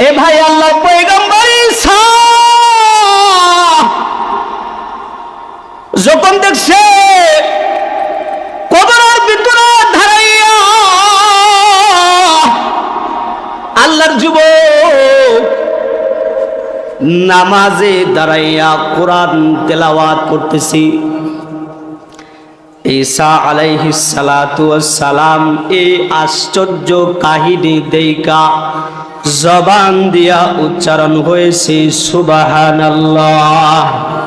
এ ভাই আল্লাহ পয়গম্বর ঈসা যখন দেখছে কবরের ভিতরে দাঁড়াইয়া আল্লাহর যুবক নামাজে দাঁড়াইয়া কোরআন তেলাওয়াত করতেছি, ঈসা আলাইহিস সালাতু ওয়াস সালাম এই আশ্চর্য কাহিনী দেইকা জবান দিয়া উচ্চারণ হয়েছে সুবহানাল্লাহ।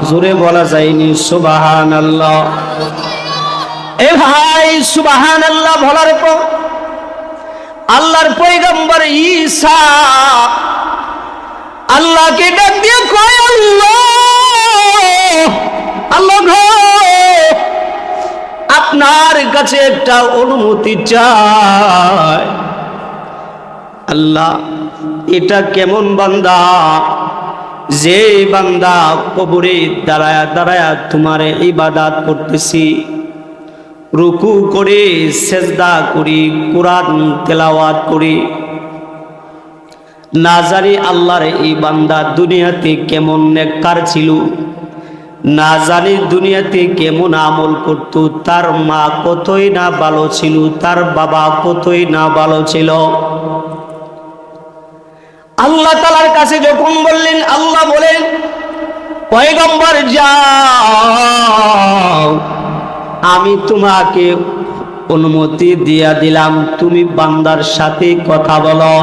জোরে বলা যায়নি সুবহানাল্লাহ। এ ভাই সুবহানাল্লাহ বলার পর আল্লাহর পয়গম্বর ঈসা আল্লাহকে ডাক দিয়ে কয়, আল্লাহ আল্লাহ গো, আপনার কাছে একটা অনুমতি চাই। আল্লাহ এটা কেমন বান্দা যে বান্দা কবরে দাঁড়ায়া দাঁড়ায়া তোমার ইবাদত করতেছি, রুকু করে সেজদা করি, কোরআন তেলাওয়াত করি, না জানি আল্লাহর এই বান্দা দুনিয়াতে কেমন নেককার ছিল, না জানি দুনিয়াতে কেমন আমল করত, তার মা কতই না ভালো ছিল, তার বাবা কতই না ভালো ছিল। আল্লাহ তাআলার কাছে যখন বললেন, আল্লাহ বলেন পয়গম্বর যাও, আমি তোমাকে অনুমতি দিয়া দিলাম, তুমি বান্দার সাথে কথা বলো।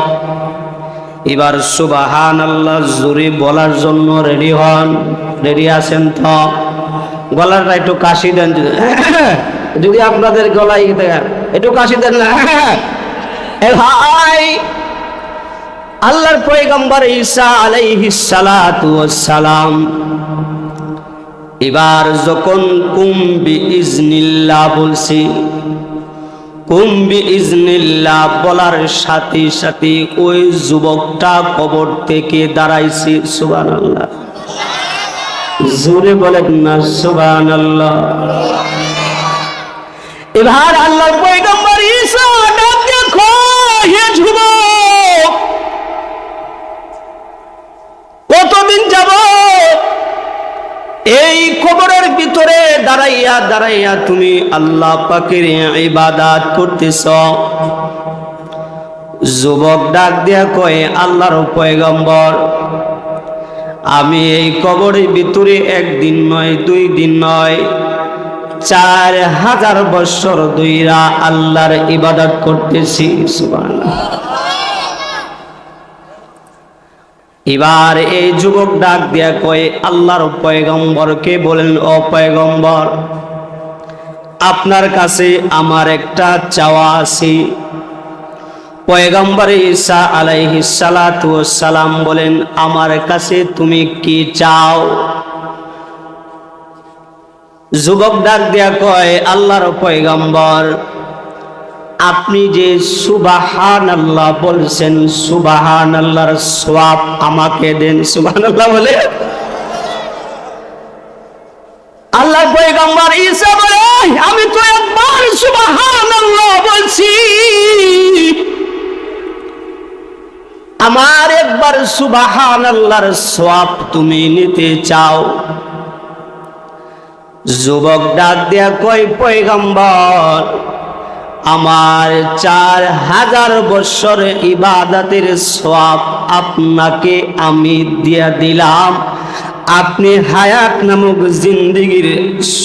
এবার সুবহানাল্লাহ জোরে বলার জন্য রেডি হন। রেডি আছেন তো? গলাটা একটু কাশি দেন, যদি আপনাদের গলায় একটু কাশি দেন না। এ ভাই আল্লাহর পয়গম্বর ঈসা আলাইহিস সালাতু ওয়াস সালাম এবার যখন কুম বিইজনিল্লাহ বলছি, কুম বিইজনিল্লাহ বলার সাথে সাথে ওই যুবকটা কবর থেকে দাঁড়াইছে। সুবহানাল্লাহ, জোরে বলেন না সুবহানাল্লাহ। এবার আল্লাহর পয়গম্বর ঈসা ডাক দিয়ে কয়, হে যুবক, কতদিন যাব এই কবরের ভিতরে দাঁড়াইয়া দাঁড়াইয়া তুমি আল্লাহ পাকের ইবাদত করতেছ? যুবক ডাক দিয়া কয়, আল্লাহর পয়গম্বর, আমি এই কবরের ভিতরে একদিন নয়, 2 দিন নয়, 4000 বছর ধইরা আল্লাহর ইবাদত করতেছি। সুবহানাল্লাহ। এবার এই যুবক ডাক দিয়া কয়, আল্লাহর পয়গম্বরকে বলেন, ও পয়গম্বর, আপনার কাছে আমার একটা চাওয়া আছে। পয়গম্বর ঈসা আলাইহিস সালাতু ওয়াস সালাম বলেন, আমার কাছে তুমি কি চাও? যুবক ডাক দিয়া কয়, আল্লাহর পয়গম্বর, আপনি যে সুবহানাল্লাহ বলছেন, সুবহানাল্লাহর সওয়াব আমাকে দেন। সুবহানাল্লাহ বলে আল্লাহর পয়গম্বর ঈসা বলে, আমি তো একবার সুবহানাল্লাহ বলছি, আমার একবার সুবহানাল্লাহর সওয়াব তুমি নিতে চাও? যুবক ডাক দিয়া কয়, পয়গম্বর, আমার 4000 বছর ইবাদতের সওয়াব আপনাকে আমি দিয়া দিলাম, আপনি হায়াত নামক জিন্দেগির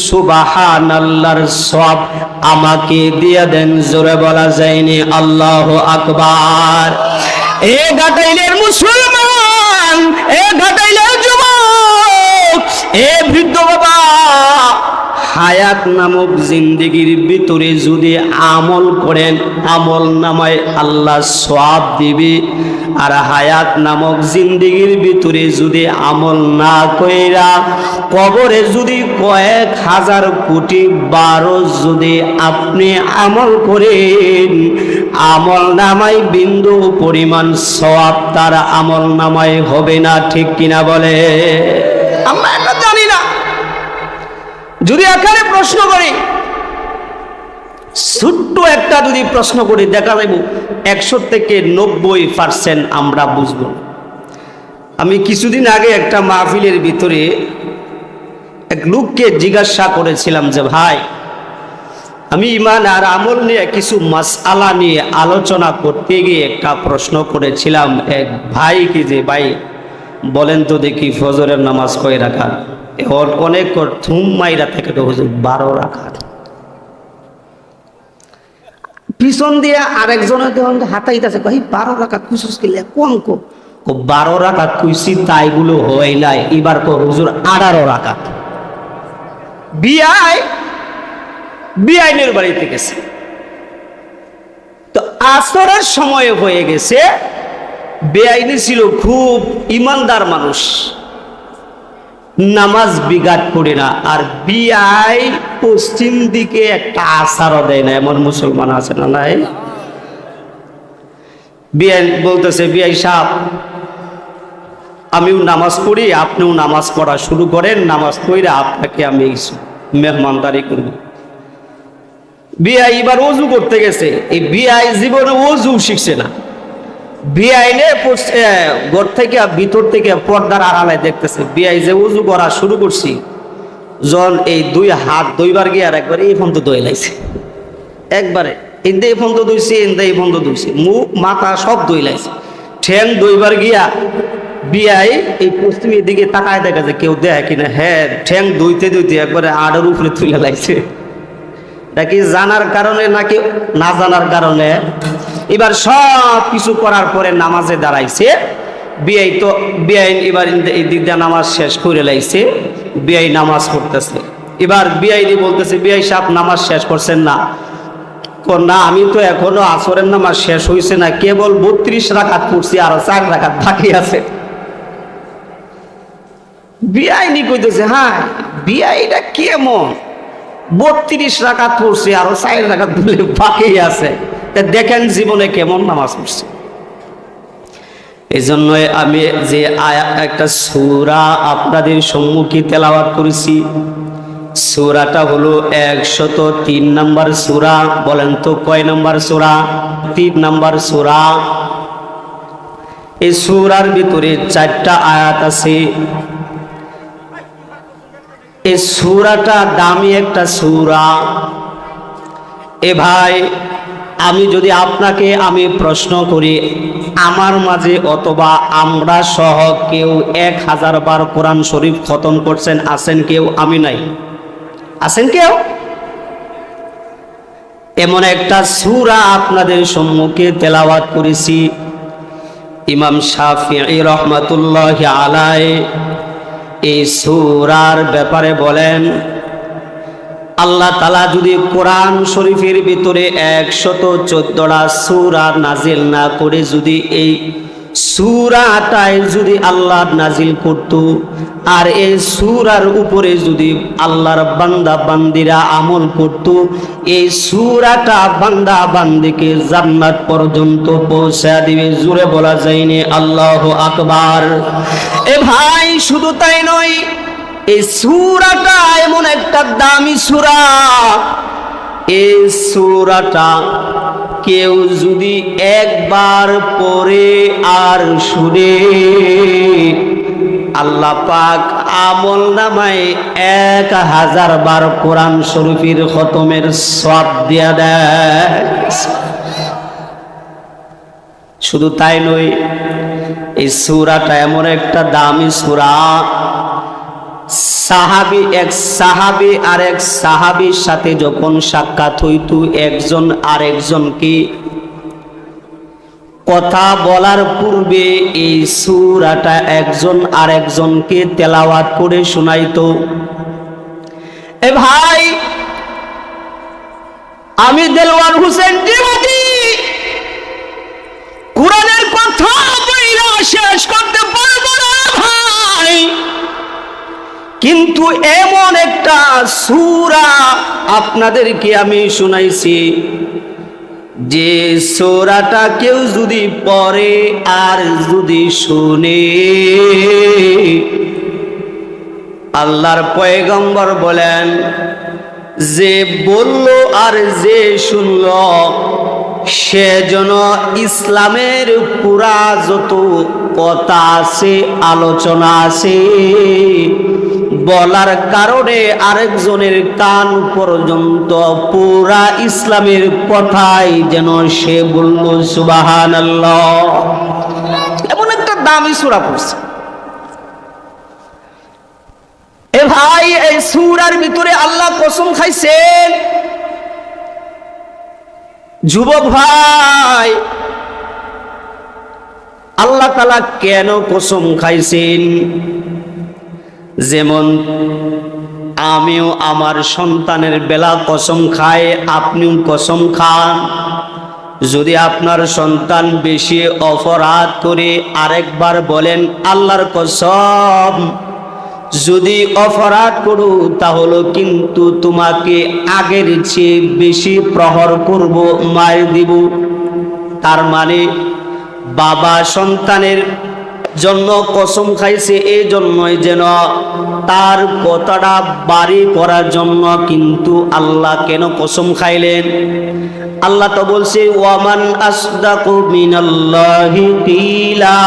সুবহানাল্লাহর সওয়াব আমাকে দিয়া দেন। জোরে বলা যায়নি আল্লাহু আকবার। এ ঘাটাইলের মুসলমান, এ ঘাটাইলের যুবক, এ বৃদ্ধ বাবা, হায়াত নামক জিন্দেগির ভিতরে যদি আমল করেন, আমল নামায় আল্লাহ সওয়াব দিবে। আর হায়াত নামক জিন্দেগির ভিতরে যদি আমল না কইরা কবরে যদি কয়েক হাজার কোটি বারো যদি আপনি আমল করেন, আমল নামায় বিন্দু পরিমাণ সওয়াব তার আমল নামায় হবে না। ঠিক কিনা বলে? আমরা এটা জানি না। যদি আকারে প্রশ্ন করি, ছোট্ট একটা যদি প্রশ্ন করি, দেখা যাবে 100 থেকে 90% আমরা বুঝবো। আমি কিছুদিন আগে একটা মাহফিলের ভিতরে এক লোককে জিজ্ঞাসা করেছিলাম যে ভাই, আমি ঈমান আর আমল নিয়ে কিছু মাসআলা নিয়ে আলোচনা করতে গিয়ে একটা প্রশ্ন করেছিলাম এক ভাইকে, যে ভাই বলেন তো দেখি ফজরের নামাজ কয় রাকাত? ওর অনেক থুম মাইরা থেকে তো হুজুর 12 রাকাত। পিছন দিয়ে আরেকজনের দেওয়ান হাতাইতেছে, ভাই 12 রাকাত কুসুস কিলে কম কো 12 রাকাত কুইছি, তাইগুলো হয় নাই, এবার কো হুজুর 18 রাকাত। বিআইনের বাড়িতে গেছে, তো আসরের সময় হয়ে গেছে। বেআইনি ছিল খুব ইমানদার মানুষ, নামাজ বিঘাত করে না, আর বিআই পশ্চিম দিকে একটা আসারও দেয় না, এমন মুসলমান আছে না নাই? বিআই বলতেছে, বিআই সাহেব আমিও নামাজ পড়ি, আপনিও নামাজ পড়া শুরু করেন, নামাজ পড়ে আপনাকে আমি মেহমানদারি করব। বিআই এবার ওযু করতে গেছে, এই বিআই জীবনে ওযু শিখছে না। বিআইনে ঘর থেকে ভিতর থেকে পর্দার আড়ালে দেখতেছে বিআই যে ওযু করা শুরু করছি, জন এই 2 হাত 2বার গিয়ে আর একবার এই ফন্ত দই লাইছে, একবারে ইন্দে এই ফন্ত দইছে, ইন্দে এই ফন্ত দইছে, মুখ মাথা সব দই লাইছে, ঠ্যাং 2বার গিয়া বিআই এই পশ্চিমের দিকে তাকায় দেখা যায় কেউ দেয় কিনা, হ্যাঁ ঠ্যাং দইতে দইতে একবারে আড়ের উপরে তুলে লাইছে। নাকি জানার কারণে নাকি না জানার কারণে। এবার সব কিছু করার পরে নামাজে দাঁড়াইছে। বিআই এবার এই দিক দিয়ে নামাজ শেষ করে লাইছে, বিআই নামাজ পড়তেছে। এবার বিআই বলতেছে, বিআই সাহেব নামাজ শেষ করছেন না? না, আমি তো এখনো আসরের নামাজ শেষ হয়েছে না, কেবল 32 রাকাত পড়ছি, আরো 4 রাকাত বাকি আছে। বিআই কইতেছে, হ্যাঁ বিআইটা কেমন 32 রাকাত পড়ছে, আরো 4 রাকাত বলে বাকি আছে, দেখেন জীবনে কেমন নামাজ পড়ছে। এই জন্যই আমি যে একটা সূরা আপনাদের সম্মুখে তেলাওয়াত করেছি, সূরাটা হলো 103 নম্বর সূরা। বলেন তো কয় নম্বর সূরা? 3 নম্বর সূরা। এই সূরার ভিতরে 4টা আয়াত আছে। এই সূরাটা দামি একটা সূরা। এ ভাই, আমি যদি আপনাকে আমি প্রশ্ন করি, আমার মাঝে অথবা আমরা সহ কেউ 1000 বার কোরআন শরীফ খতম করছেন আছেন কেউ? আমি নাই। আছেন কেউ? এমন একটা সূরা আপনাদের সম্মুখে তেলাওয়াত করেছি। ইমাম শাফিঈ রাহমাতুল্লাহি আলাইহি এই সূরার ব্যাপারে বলেন, আল্লাহ তাআলা যদি কোরআন শরীফের ভিতরে 114টা সূরা নাজিল না করে যদি এই সূরাটাই যদি আল্লাহ নাজিল করত, আর এই সূরার উপরে যদি আল্লাহর বান্দা বান্দিরা আমল করত, এই সূরাটা বান্দা বান্দিকে জান্নাত পর্যন্ত পৌঁছে দিবে। জোরে বলা যায়নি আল্লাহু আকবার। এ ভাই, শুধু তাই নয়, এই সূরাটা এমন একটা দামি সূরা, এই সূরাটা কেউ যদি একবার পড়ে আর শুনে, আল্লাহ পাক আমল নামায় 1000 বার কোরআন শরীফের খতমের সওয়াব দিয়া দেয়। শুধু তাই নয়, এই সূরাটা এমন একটা দামি সূরা, এক সাহাবী আর এক সাহাবীর সাথে যখন সাক্ষাৎ হইত, একজন আরেকজনকে কথা বলার পূর্বে এই সূরাটা একজন আরেকজনকে তেলাওয়াত করে শোনাইতো। এ ভাই, আমি দেলওয়ার হোসেন জিহাদি কোরআনের কথা বইলা শেষ করতে পারবো না ভাই, কিন্তু এমন একটা সূরা আপনাদেরকে আমি শুনাইছি, যে সূরাটা কেউ যদি পড়ে আর যদি শুনে, আল্লাহর পয়গম্বর বলেন, যে বলল আর যে শুনল সেজন্য ইসলামের পুরা যত কথা আছে, আলোচনা আছে, বলার কারণে আরেকজনের কান পর্যন্ত পুরা ইসলামের কথাই যেন সে বলল সুবহানাল্লাহ। এমন একটা দামি সূরা পড়ছে। এ ভাই, এই সূরার ভিতরে আল্লাহ কসম খাইছেন। যুবক ভাই, আল্লাহ তাআলা কেন কসম খাইছেন? যেমন আমিও আমার সন্তানের বেলা কসম খায়, আপনিও কসম খান। যদি আপনার সন্তান বেশি অপরাধ করে আরেকবার বলেন আল্লাহর কসম, যদি অপরাধ করো তাহলে কিন্তু তোমাকে আগের চেয়ে বেশি প্রহর করব, মার দিব। তার মানে বাবা সন্তানের জন্য কসম খাইছে এই জন্যই যেন তার কথাটা বাড়ি করার জন্য। কিন্তু আল্লাহ কেন কসম খাইলেন? আল্লাহ তো বলছে ওয়ামান আসদাকু মিনাল্লাহি কিলা।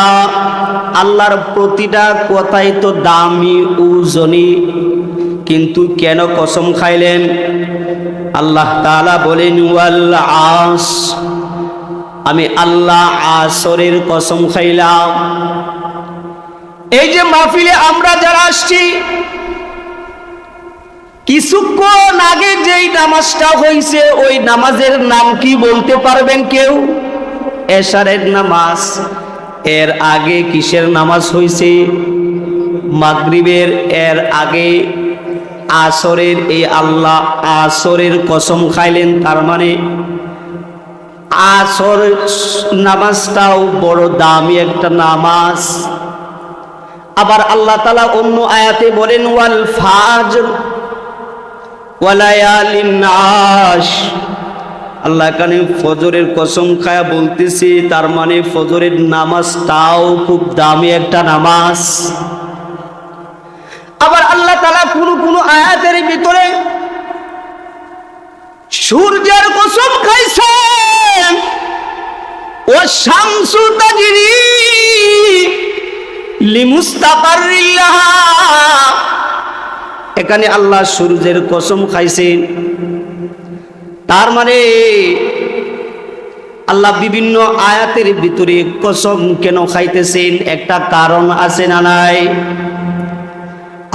আল্লাহর প্রতিটা কথাই তো দামি, ওজনী। কিন্তু কেন কসম খাইলেন? আল্লাহ তাআলা বলেন ওয়াল আস, আমি আল্লাহ আসরের কসম খাইলাম। এই যে মাহফিলে আমরা যারা আসছি, কিছুক্ষণ আগে যেই নামাজটা হয়েছে ওই নামাজের নাম কি বলতে পারবেন কেউ? এশারের নামাজ। এর আগে কিসের নামাজ হয়েছে? মাগরিবের। এর আগে আসরের। এই আল্লাহ আসরের কসম খাইলেন। তার মানে আসর নামাজটাও বড় দামি একটা নামাজ। আবার আল্লাহ তাআলা অন্য আয়াতে বলেন ওয়াল ফাজর ওয়ালায়ালিন আশ। আল্লাহ কানে ফজরের কসম খায়া বলতেছি, তার মানে ফজরের নামাজটাও খুব দামি একটা নামাজ। আবার আল্লাহ তাআলা কোন আয়াতের ভিতরে সূর্যের কসম খাইছেন ও শামসু তাজরি লিমুস্তাকাররিল লাহা। এখানে আল্লাহ সূর্যের কসম খাইছেন। তার মানে আল্লাহ বিভিন্ন আয়াতের ভিতরে কসম কেন খাইতেছেন? একটা কারণ আছে না নাই?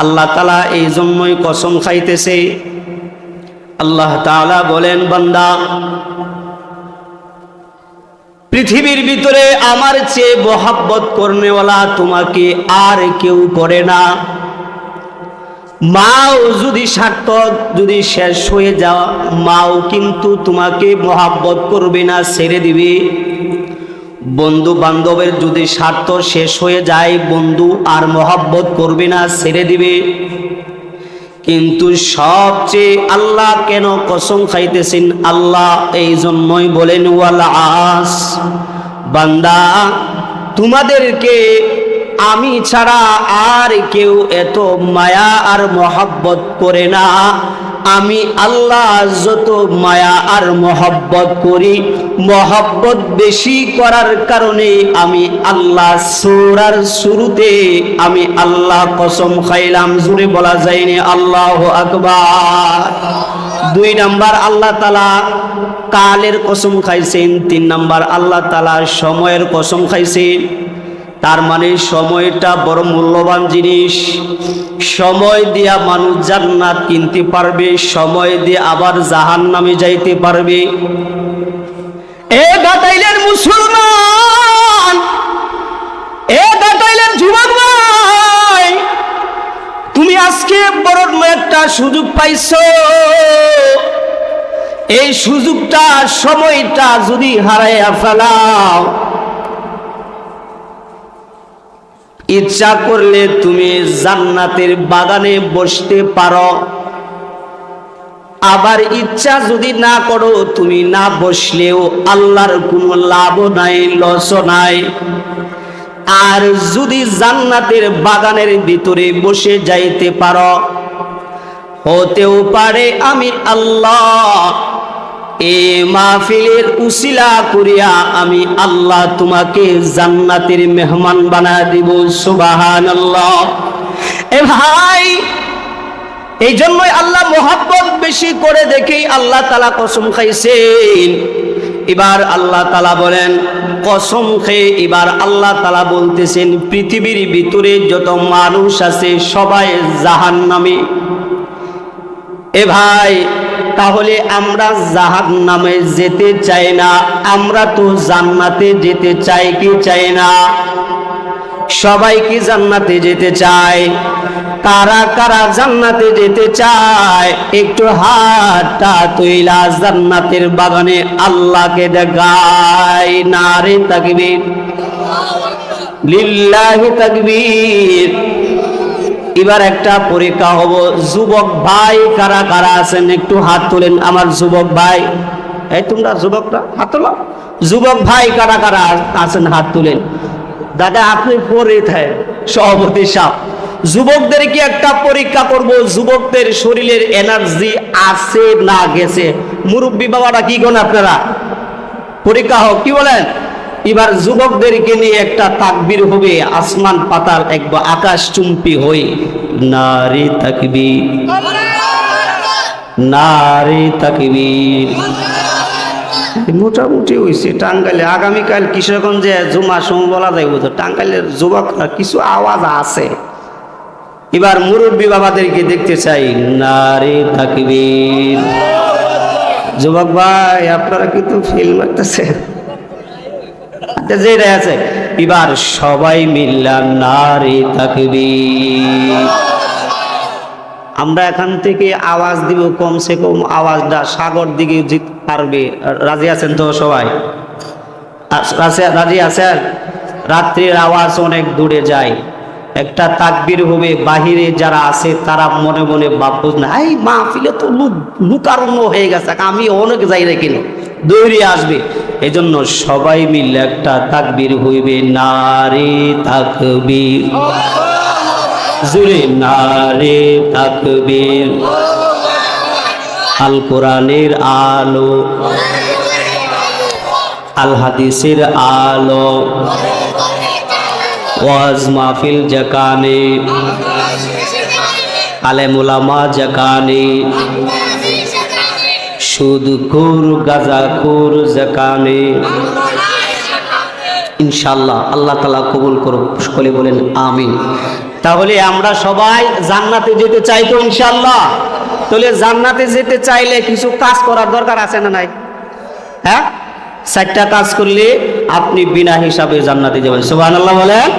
আল্লাহ তাআলা এই জন্যই কসম খাইতেছে। আল্লাহ তাআলা বলেন বান্দা, পৃথিবীর ভিতরে আমার চেয়ে মোহাব্বত করনেওয়ালা তোমাকে আর কেউ করে না। মাও যদি স্বার্থ যদি শেষ হয়ে যাওয়া, মাও কিন্তু তোমাকে মোহাব্বত করবে না, ছেড়ে দিবে। বন্ধু বান্ধবের যদি স্বার্থ শেষ হয়ে যায়, বন্ধু আর মোহাব্বত করবে না, ছেড়ে দিবে। কিন্তু সবচেয়ে আল্লাহ কেন কসম খাইতেছেন? আল্লাহ এই জন্যই বলেন ওয়াল আস, বান্দা তোমাদেরকে আমি ছাড়া আর কেউ এত মায়া আর মোহাব্বত করে না। আমি আল্লাহ যত মায়া আর মোহাব্বত করি, মোহাব্বত বেশি করার কারণে আমি আল্লাহ সূরার শুরুতে আমি আল্লাহ কসম খাইলাম। জোরে বলা যায়নি আল্লাহু আকবার। 2 নাম্বার আল্লাহ তাআলা কালের কসম খাইছেন। 3 নাম্বার আল্লাহ তাআলা সময়ের কসম খাইছেন। তার মানে সময়টা বড় মূল্যবান জিনিস। সময় দিয়া মানুষ জান্নাত কিনতে পারবে, সময় দিয়ে আবার জাহান্নামে যাইতে পারবে। এ গাটাইলের মুসলমান, এ গাটাইলের যুবক ভাই, তুমি আজকে বড় একটা সুযোগ পাইছো। এই সুযোগটা, সময়টা যদি হারাইয়া ফেলাও, ইচ্ছা করলে তুমি জান্নাতের বাগানে বসতে পারো, আবার ইচ্ছা যদি না করো তুমি না বসলেও আল্লাহর কোনো লাভ নাই, লসও নাই। আর যদি জান্নাতের বাগানের ভিতরে বসে যাইতে পারো, হতেও পারে আমি আল্লাহ এই মাহফিলের উসিলা করিয়া আমি আল্লাহ তোমাকে জান্নাতের মেহমান বানায় দিব। সুবহানাল্লাহ। এ ভাই, এই জন্যই আল্লাহ মোহাব্বত বেশি করে দেখেই আল্লাহ তাআলা কসম খাইছেন। এবার আল্লাহ তাআলা বলেন কসম খেয়ে, এবার আল্লাহ তাআলা বলতেছেন পৃথিবীর ভিতরে যত মানুষ আছে সবাই জাহান্নামী। এ ভাই, তাহলে আমরা জাহান্নামে যেতে চাই না, আমরা তো জান্নাতে যেতে চাই কি চাই না? সবাই কি জান্নাতে যেতে চায়? কারা কারা জান্নাতে যেতে চায়? একটু হাতটা তুইলা জান্নাতের বাগানে আল্লাহকে দেখাই। নারে তাকবীর, লিল্লাহি তাকবীর। এবার একটা পরীক্ষা হবো। যুবক ভাই কারা কারা আছেন একটু হাত তোলেন। আমার যুবক ভাই, এই তোমরা যুবকরা হাত তোলো। যুবক ভাই কারা কারা আছেন হাত তুলেন। দাদা আপনি পরে থাকেন, সভাপতি সাহেব। যুবকদেরকে একটা পরীক্ষা করব, যুবকদের শরীরের এনার্জি আছে না গেছে। মুরব্বী বাবারা কি করেন আপনারা? পরীক্ষা হোক, কি বলেন? এবার যুবকদেরকে নিয়ে একটা তাকবীর হবে, আসমান পাতাল একবার আকাশ চুম্বি হই। নারে তাকবীর, নারে তাকবীর। মোটামুটি হয়েছে। টাঙ্গাইলে আগামীকাল কিশোরগঞ্জে জুমা সময় বলা যাইব তো, টাঙ্গাইলের যুবকরা কিছু আওয়াজ আছে। এবার মুরব্বী বাবাদেরকে দেখতে চাই। নারে তাকবীর। যুবক ভাই আপনারা কিন্তু ফিল মারতেছে যেটা আছে। এবার সবাই মিল্লা নারে তাকবীর। আমরা এখান থেকে আওয়াজ দিব, কমসে কম আওয়াজটা সাগর দিকে যেতে পারবে। রাজি আছেন তো সবাই? রাজি আছেন? রাত্রির আওয়াজ অনেক দূরে যায়। একটা তাকবীর হবে, বাহিরে যারা আছে তারা মনে মনে ভাববো না এই মাহফিলে তো লুকারণ্য হয়ে গেছে, আমি অনেক যাই রেখে দৌড়ে আসবে। এই জন্য সবাই মিলে একটা তাকবীর হইবে। নারে তাকবীর, জোরে নারে তাকবীর। আল কোরআনের আলো, আল হাদিসের আলো, ওয়াজ মাহফিল যেখানে, আলেম উলামা যেখানে, সুদখোর গাঁজাখোর যেখানে, ইনশাআল্লাহ আল্লাহ তাআলা কবুল করুন। সকলে বলেন আমিন। তাহলে আমরা সবাই জান্নাতে যেতে চাই তো ইনশাআল্লাহ? তাহলে জান্নাতে যেতে চাইলে কিছু কাজ করার দরকার আছে না নাই? হ্যাঁ, 4টা কাজ করলে আপনি বিনা হিসাবে জান্নাতে যাবেন। সুবহানাল্লাহ বলেন।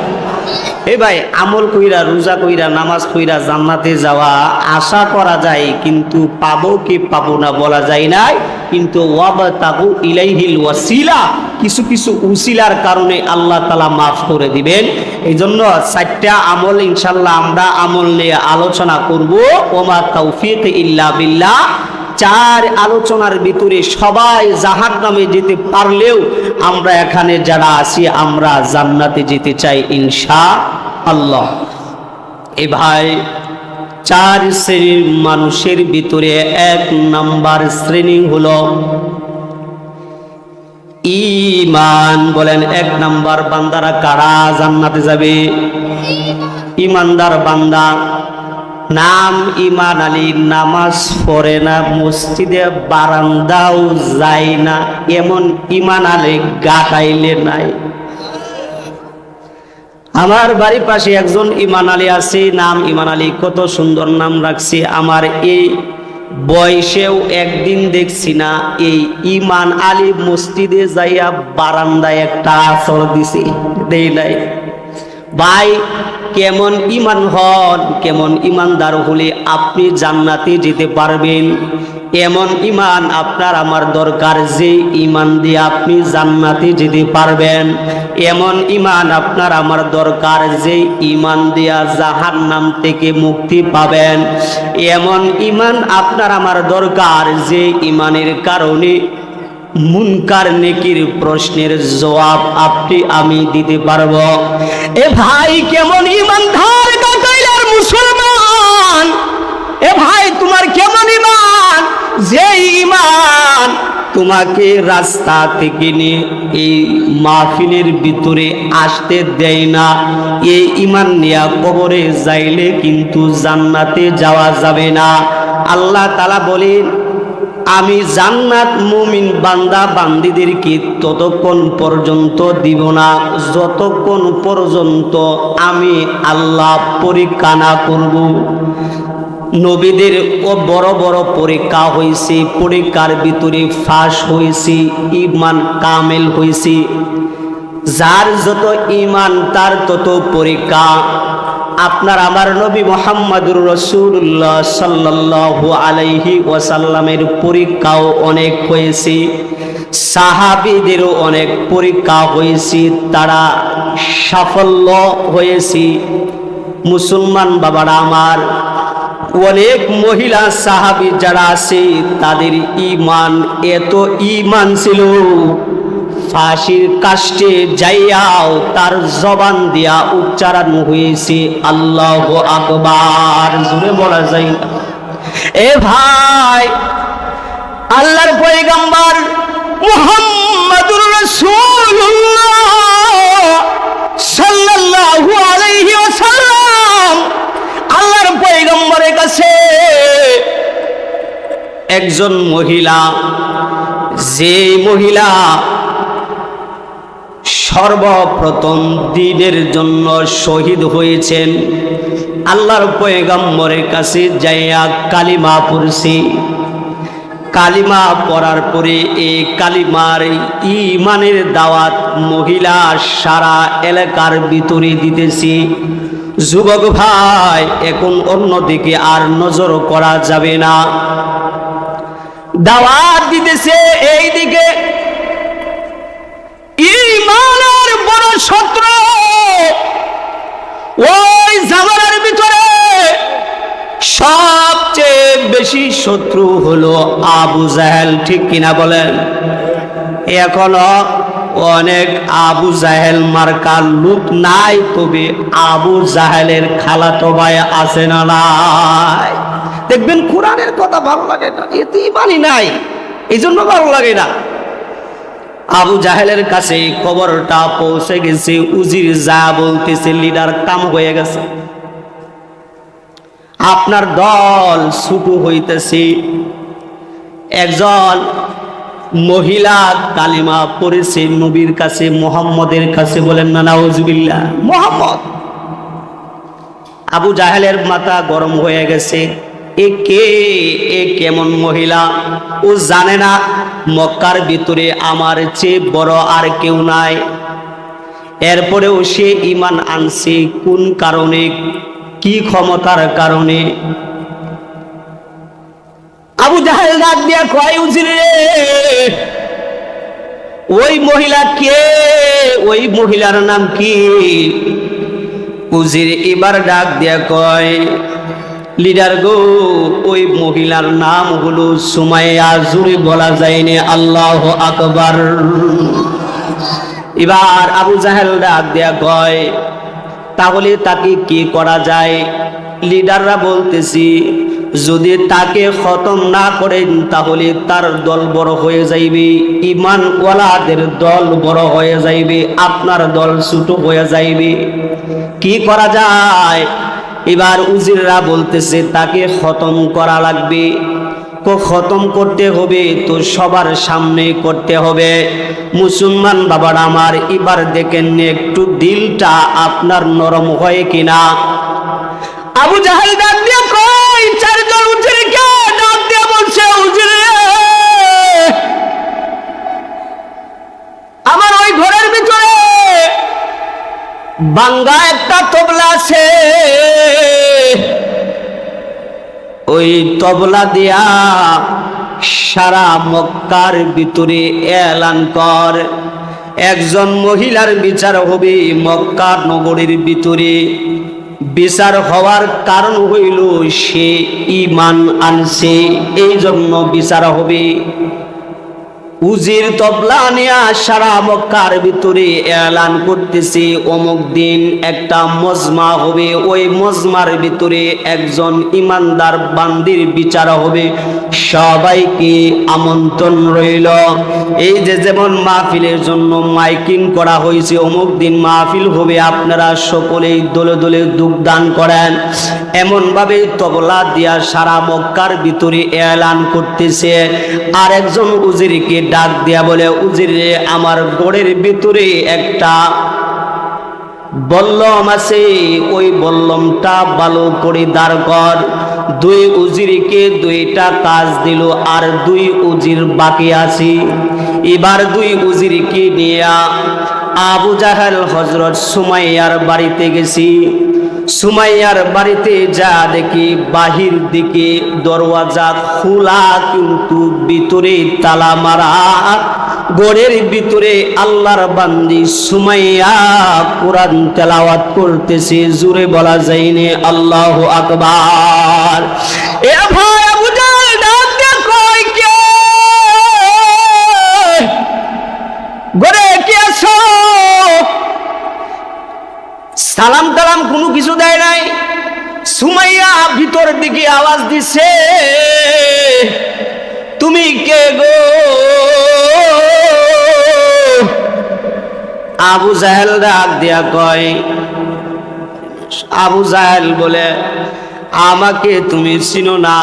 এই ভাই, আমল কইরা, রোজা কইরা, নামাজ কইরা জান্নাতে যাওয়া আশা করা যায়, কিন্তু পাবো কি পাবো না বলা যায় না। কিন্তু ওয়াবতাগু ইলাইহিল ওয়াসিলা, কিছু কিছু উসিলার কারণে আল্লাহ তাআলা মাফ করে দিবেন। এই জন্য 4টা আমল ইনশাআল্লাহ আমরা আমল নিয়ে আলোচনা করব। ওমা তাওফীক ইল্লা বিল্লাহ। 4 আলোচনার ভিতরে সবাই জাহান্নামে যেতে পারলেও আমরা এখানে যারা আছি আমরা জান্নাতে যেতে চাই ইনশাআল্লাহ। এ ভাই, 4 শ্রেণীর মানুষের ভিতরে 1 নাম্বার শ্রেণী হলো ঈমান। বলেন 1 নাম্বার বান্দারা কারা জান্নাতে যাবে? ঈমানদার বান্দা। নাম ঈমান আলী, নামাজ পড়ে না, মসজিদে বারান্দাও যায় না, এমন ঈমান আলী গাটাইলে নাই। আমার বাড়ির পাশে একজন ঈমান আলী আছে, নাম ঈমান আলী, কত সুন্দর নাম রাখছে। আমার এই বয়সেও একদিন দেখছি না এই ঈমান আলী মসজিদে যাইয়া বারান্দায় একটা আসর দিছে, দেই নাই। ভাই, কেমন ঈমান হন, কেমন ঈমানদার হলে আপনি জান্নাতে যেতে পারবেন? এমন ঈমান আপনার আমার দরকার যে ঈমান দিয়ে আপনি জান্নাতে যেতে পারবেন। এমন ঈমান আপনার আমার দরকার যে ঈমান দিয়া জাহান্নাম থেকে মুক্তি পাবেন। এমন ঈমান আপনার আমার দরকার যে ঈমানের কারণে মুনকার নেকির প্রশ্নের জবাব আপনি আমি দিতে পারবো। এ ভাই, কেমন ঈমানদার কাটাইলার মুসলমান? এ ভাই, তোমার কেমন ঈমান? যে ঈমান তোমাকে রাস্তা থেকে নিয়ে এই মাহফিলের ভিতরে আসতে দেয় না। এই ঈমান নিয়ে কবরে যাইলে কিন্তু জান্নাতে যাওয়া যাবে না। আল্লাহ তাআলা বলেন, আমি জান্নাত মুমিন বান্দা বান্দীদেরকে ততক্ষণ পর্যন্ত দিব না যতক্ষণ পর্যন্ত আমি আল্লাহ পরীক্ষা না করব। নবীদের ও বড় বড় পরীক্ষা হয়েছে, পরীক্ষার ভিতরে ফাঁস হয়েছে, ঈমান কামেল হয়েছে। যার যত ঈমান তার তত পরীক্ষা। আপনার আমার নবী মুহাম্মদুর রাসূলুল্লাহ সাল্লাল্লাহু আলাইহি ওয়াসাল্লামের পরীক্ষাও অনেক হয়েছে, সাহাবীদেরও অনেক পরীক্ষা হয়েছে, তারা সাফল্য হয়েছে। মুসলমান বাবারা আমার, অনেক মহিলা সাহাবী যারা আছে তাদের ঈমান এত ঈমান ছিল, ফাঁসির কাষ্টে যাইয়াও তার জবান দিয়া উচ্চারণ হয়েছে আল্লাহু আকবার। জোরে বলা যায় না? এ ভাই, আল্লাহর পয়গম্বর মুহাম্মদুর রাসূলুল্লাহ সাল্লাল্লাহু আলাইহি ওয়াসাল্লাম, আল্লাহর পয়গম্বরের কাছে একজন মহিলা, যে মহিলা সর্বপ্রথম দ্বীনের জন্য শহীদ হয়েছেন, আল্লাহর পয়গম্বরের কাছে যাইয়া কালিমা পড়ছে। কালিমা পড়ার পরে এই কালিমার ঈমানের দাওয়াত মহিলা সারা এলাকার ভিতরে দিতেছে। যুবক ভাই, এখন অন্যদিকে আর নজর করা যাবে না, দাওয়াত দিতেছে এইদিকে। ঈমানের বড় শত্রু ওই জামানার ভিতরে সবচেয়ে বেশি শত্রু হলো আবু জাহেল, ঠিক কিনা বলেন? এখনো অনেক আবু জাহেল মার্কার লোক নাই, তবে আবু জাহেলের খালাতো ভাই আছে না নাই? দেখবেন কোরআনের কথা ভালো লাগে না, এতে ঈমানই নাই, এই জন্য ভালো লাগে না। আবু জাহেলের কাছে খবরটা পৌঁছে গেছে, উজির যা বলতেছে লিডার কাম হয়ে গেছে, আপনার দল ছুটু হইতেছে। একজন মহিলা কালিমা পড়েছে নবীর কাছে, মুহাম্মদের কাছে, বলেন না নাউজুবিল্লাহ, মুহাম্মদ। আবু জাহেলের মাথা গরম হয়ে গেছে, এ কে, এ কেমন মহিলা? ও জানে না মক্কার ভিতরে আমার চেয়ে বড় আর কেউ নাই। এরপরেও সে ঈমান আনছে কোন কারণে, কি ক্ষমতার কারণে? আবু জাহেল ডাক দিয়া কয়, উজির রে, ওই মহিলা কে? ওই মহিলার নাম কি? উজির এবার ডাক দিয়া কয়, লিডার গো, ওই মহিলার নাম হলো সুমাইয়া। জুড়ে বলা যায়নি আল্লাহু আকবার। এবার আবু জাহেল ডাক দিয়া কয়, তাহলে তাকে কি করা যায়? লিডাররা বলতেছি, যদি তাকে খতম না করেন তাহলে তার দল বড় হয়ে যাইবে, ঈমান ওয়ালাদের দল বড় হয়ে যাইবে, আপনার দল ছোট হয়ে যাইবে। কি করা যায়? এবার উজিররা বলতেছে তাকে খতম করা লাগবে। খতম করতে হবে তো সবার সামনে করতে হবে। মুসলমান বাবার আমার, এবার দেখেন একটু দিলটা আপনার নরম হয় কিনা। আবু জাহেল ডাক দিয়ে কই, চারজন উজিরকে ডাক দিয়ে বলছে, উজির আমার ওই ঘরের ভিতরে বাঙ্গা একটা তবলা আছে, ওই তবলা দিয়া সারা মক্কার ভিতরে এলান কর, একজন মহিলার বিচার হবে মক্কা নগরীর ভিতরে। বিচার হওয়ার কারণ হইল সে ঈমান আনছে, এই জন্য বিচার হবে। উজির তবলা নিয়া সারা মক্কার ভিতরে এলান করতেছে অমুক দিন একটা মজমা হবে, ওই মজমার ভিতরে একজন ইমানদার বান্দির বিচার হবে, সবাইকে আমন্ত্রণ রইল। এই যে যেমন মাহফিলের জন্য মাইকিং করা হয়েছে অমুক দিন মাহফিল হবে, আপনারা সকলেই দলে দলে যোগদান করেন, এমন ভাবে তবলা দিয়া সারা মক্কার ভিতরে এলান করতেছে। আর একজন উজিরকে ডাক দিয়া বলে, উজিরে আমার গড়ের ভিতরে একটা বল্লম আছে, ওই বল্লমটা ভালো করে দাঁড় কর। দুই উজিরকে দুইটা কাজ দিল, আর দুই উজির বাকি আছে। এবার দুই উজিরকে নিয়ে আবু জাহেল হযরত সুমাইয়ার বাড়িতে গেছি। সুমাইয়ার বাড়িতে যা দেখি বাহির দিকে দরওয়াজা খোলা, কিন্তু ভিতরে তালা মারা। ঘরের ভিতরে আল্লাহর বান্দি সুমাইয়া কোরআন তেলাওয়াত করতেছে, জোরে বলা যায়নি আল্লাহু আকবার। এ ভাই আবু জাহেল ডাক দিয়ে কই, কে ঘরে কে আছো? সালাম টালাম কোনো কিছু দেয় নাই। সুমাইয়া ভিতর দিকে আওয়াজ দিছে, তুমি কে গো? আবু জাহেল ডাক দিয়া কয়, আবু জাহেল বলে, আমাকে তুমি চিনো না?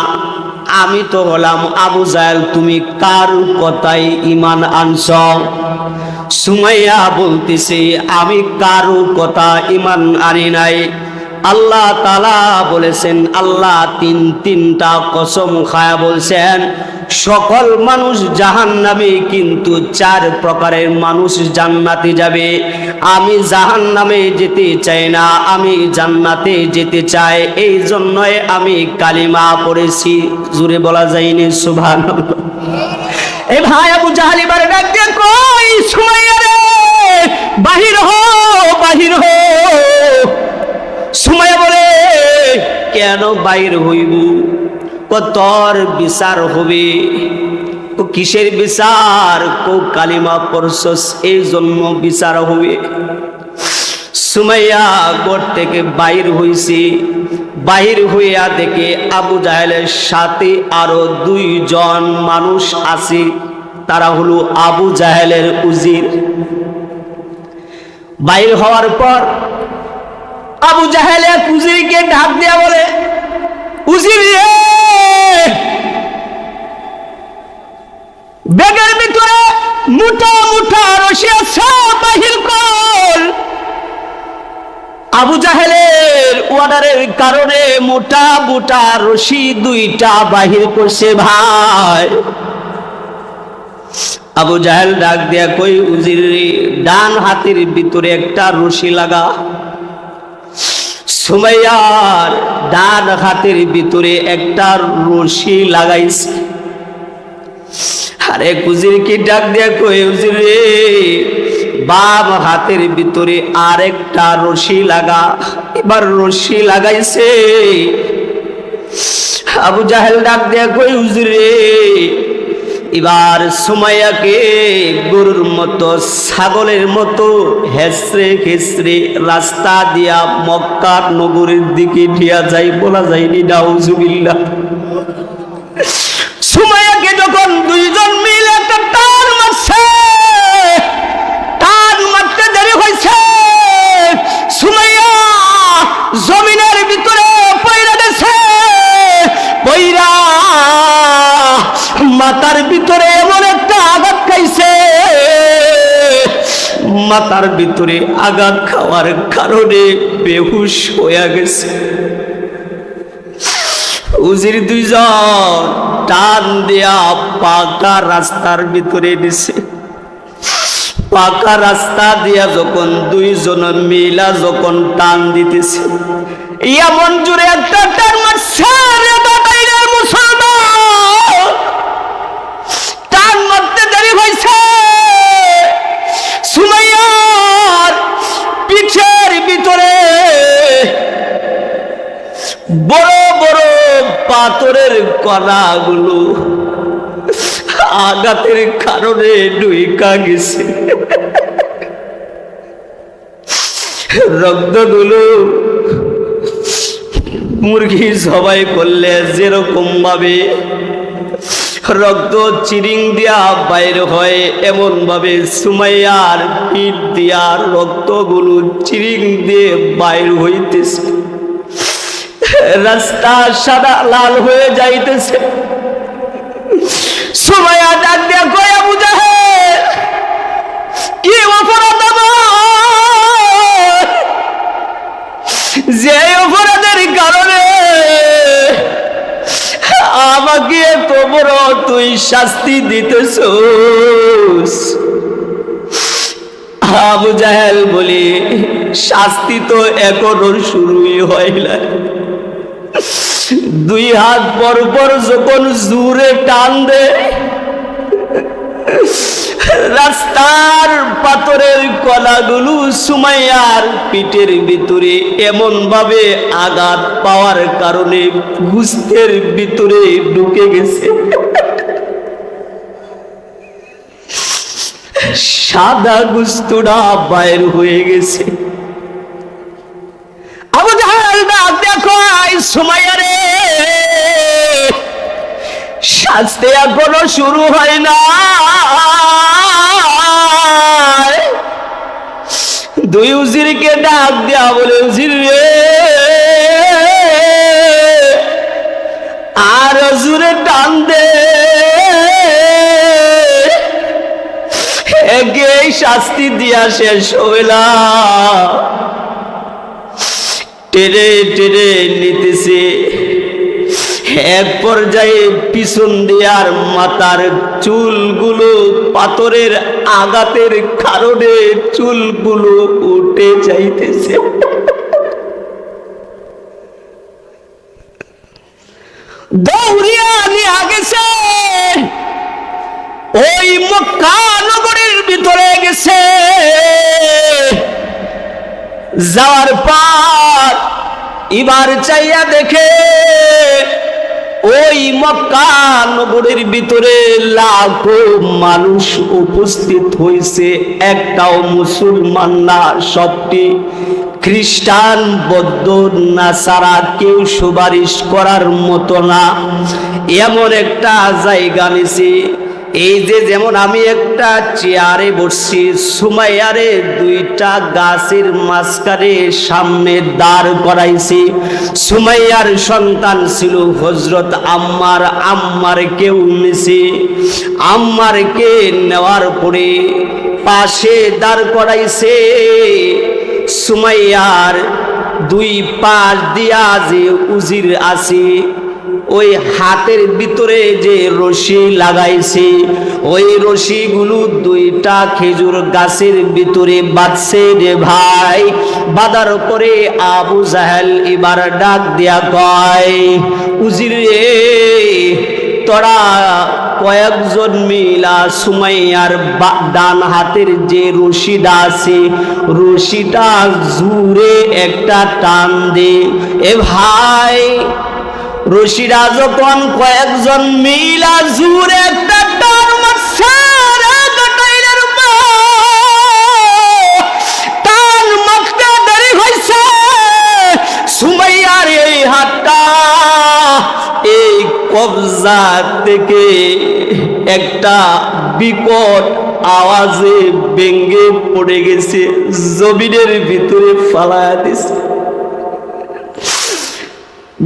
আমি তো হলাম আবু জাহেল, তুমি কার কথায় ঈমান আনছ? সুমাইয়া বলতেছে, আমি কারো কথা ঈমান আনি নাই। আল্লাহ তাআলা বলেছেন, আল্লাহ তিনটা কসম খায়া বলছেন, সকল মানুষ জাহান্নামে, কিন্তু 4 প্রকারের মানুষ জান্নাতে যাবে। আমি জাহান্নামে যেতে চাই না, আমি জান্নাতে যেতে চাই, এই জন্যই আমি কালিমা পড়েছি। জোরে বলা যায়নি সুবহানাল্লাহ। এ ভাই আবু জাহেল এবারে ডাক দিয়ে কই, সুমাইয়া রে বাহির হো, বাহির হো। সুমাইয়া বলে, কেন বাইর হইব? তোর বিচার হবে। কিসের বিচার? কালিমা পড়ছস এই জন্য বিচার হবে। সুমাইয়া ঘর থেকে বাইর হইছে। বাহির হইয়া দেখে আবু জাহেলের সাথে আরো 2 জন মানুষ আছে, তারা হলো আবু জাহেলের উজির। বাইর হওয়ার পর আবু জাহেল এক উজিরকে ডাক দিয়া বলে, উজির রে, ব্যাগের ভিতরে মোটা মোটা রশি আছে, বাহির কর। আবু জাহেলের অর্ডারের কারণে মোটা মোটা রশি 2টা বাহির করছে। ভাই আবু জাহেল ডাক দিয়া কই, উজির রে, ডান হাতের ভিতরে একটা রশি লাগা। সুমাইয়ার ডান হাতের ভিতরে একটা রশি লাগাইছে। আরে উজিরকে ডাক দিয়া কই, উজির রে, বাম হাতের ভিতরে আরেকটা রশি লাগা। এবার রশি লাগাইছে। আবু জাহেল ডাক দিয়া কই, উজির রে, এবার সুমাইয়াকে গরুর মতো, ছাগলের মতো হেসরে হেসরে রাস্তা দিয়া মক্কা নগরীর দিকে নিয়ে যাই। বলা যায়নি নাউজুবিল্লাহ। সুমাইয়াকে যখন 2 জন মিলে একটা টান মারছে, টান মারতে দেরি হয়েছে, সুমাইয়া জমিনের ভিতরে পয়রা গেছে। পয়রা মাথার ভিতরে এমন একটা আঘাত খাইছে, মাথার ভিতরে আঘাত খাওয়ার কারণে বেহুশ হয়ে গেছে। উজির 2 জন টান দিয়া পাকা রাস্তার ভিতরে নিছে। পাকা রাস্তা দিয়া যখন 2 জন মিলা যখন টান দিতেছে, এমন জোরে একটা টান মারছে রে বাবাইরে মুসলমান, টান মারতে দেরি হয়েছে। সুমাইয়ার পিঠের ভিতরে বড় বড় পাথরের কণাগুলো আঘাতের কারণে ঢুইকা গেছে। রক্তগুলো মুরগি জবাই করলে যেরকম ভাবে রক্ত চিরিং দিয়া বাইর হয়, এমন ভাবে সুমাইয়ার পিঠ দিয়া রক্তগুলো চিরিং দিয়ে বাইর হইতেছে। রাস্তা সাদা লাল হয়ে যাইতেছে। সুমাইয়া ডাক দিয়া কয়, আবু জাহেল, কি অপরাধ আমার, যে অপরাধের কারণে আমাকে এত বড় তুই শাস্তি দিতেছস? আবু জাহেল বলি, শাস্তি তো এখনো শুরুই হয় না। দুই হাত পর পর যখন জোরে টান দে, রাস্তার পাথরের কলাগুলো সুমাইয়ার পিঠের ভিতরে এমন ভাবে আঘাত পাওয়ার কারণে গুস্তের ভিতরে ঢুকে গেছে। সাদা গুস্তটা বাইর হয়ে গেছে। আবু জাহেল ডাক দেখো, সুমাইয়া রে, শাস্তি এখনো শুরু হয় না। দুই উজিরকে ডাক দেয়া বলে, উজির রে, আর জোরে টান দে, একে শাস্তি দিয়া শেষ হবে না। টেনে টেনে নিতেছে। এক পর্যায়ে পিছন দিয়ার মাথার চুলগুলো পাথরের আঘাতের কারণে চুলগুলো উঠে যাইতেছে। দৌড়িয়া নিয়ে গেছে, ওই মক্কা নগরীর ভিতরে গেছে। যাওয়ার পর এবার চাইয়া দেখে ওই মক্কা নগরীর ভিতরে লাখো মানুষ উপস্থিত হয়েছে। একটাও মুসলমান না, সবটি খ্রিস্টান, বৌদ্ধ, নাসারা, কেউ সুপারিশ করার মতো না, এমন একটা জায়গা নিছি। এই যে যেমন আমি একটা চেয়ারে বসছি, সুমাইয়ারে দুইটা গাছের মাঝখানে সামনে দাঁড় করাইছি। সুমাইয়ার সন্তান ছিল হযরত আম্মার, আম্মারকেও নিছি। আম্মারকে নেওয়ার পরে পাশে দাঁড় করাইছে। সুমাইয়ার দুই পাশ দিয়া যে উজির আছে, ওই হাতের ভিতরে যে রশি লাগাইছে, ওই রশিগুলো দুইটা খেজুর গাছের ভিতরে বাঁধছে রে ভাই। বাঁধার পরে আবু জাহেল এবার ডাক দিয়া কয়, উজির রে, তোরা কয়েকজন মিলা সুমাইয়ার ডান হাতের যে রশিটা আছে, রশিটা জুড়ে একটা টান দে। এ ভাই, রশিরা যখন কয়েকজন মিলা জুড়ে একটা টান মারছে, টান মারতে দেরি হয়েছে। সুমাইয়ার এই হাতটা এই কবজা থেকে একটা বিকট আওয়াজে ভেঙে পড়ে গেছে, জমিনের ভিতরে ফালায়া দিছে।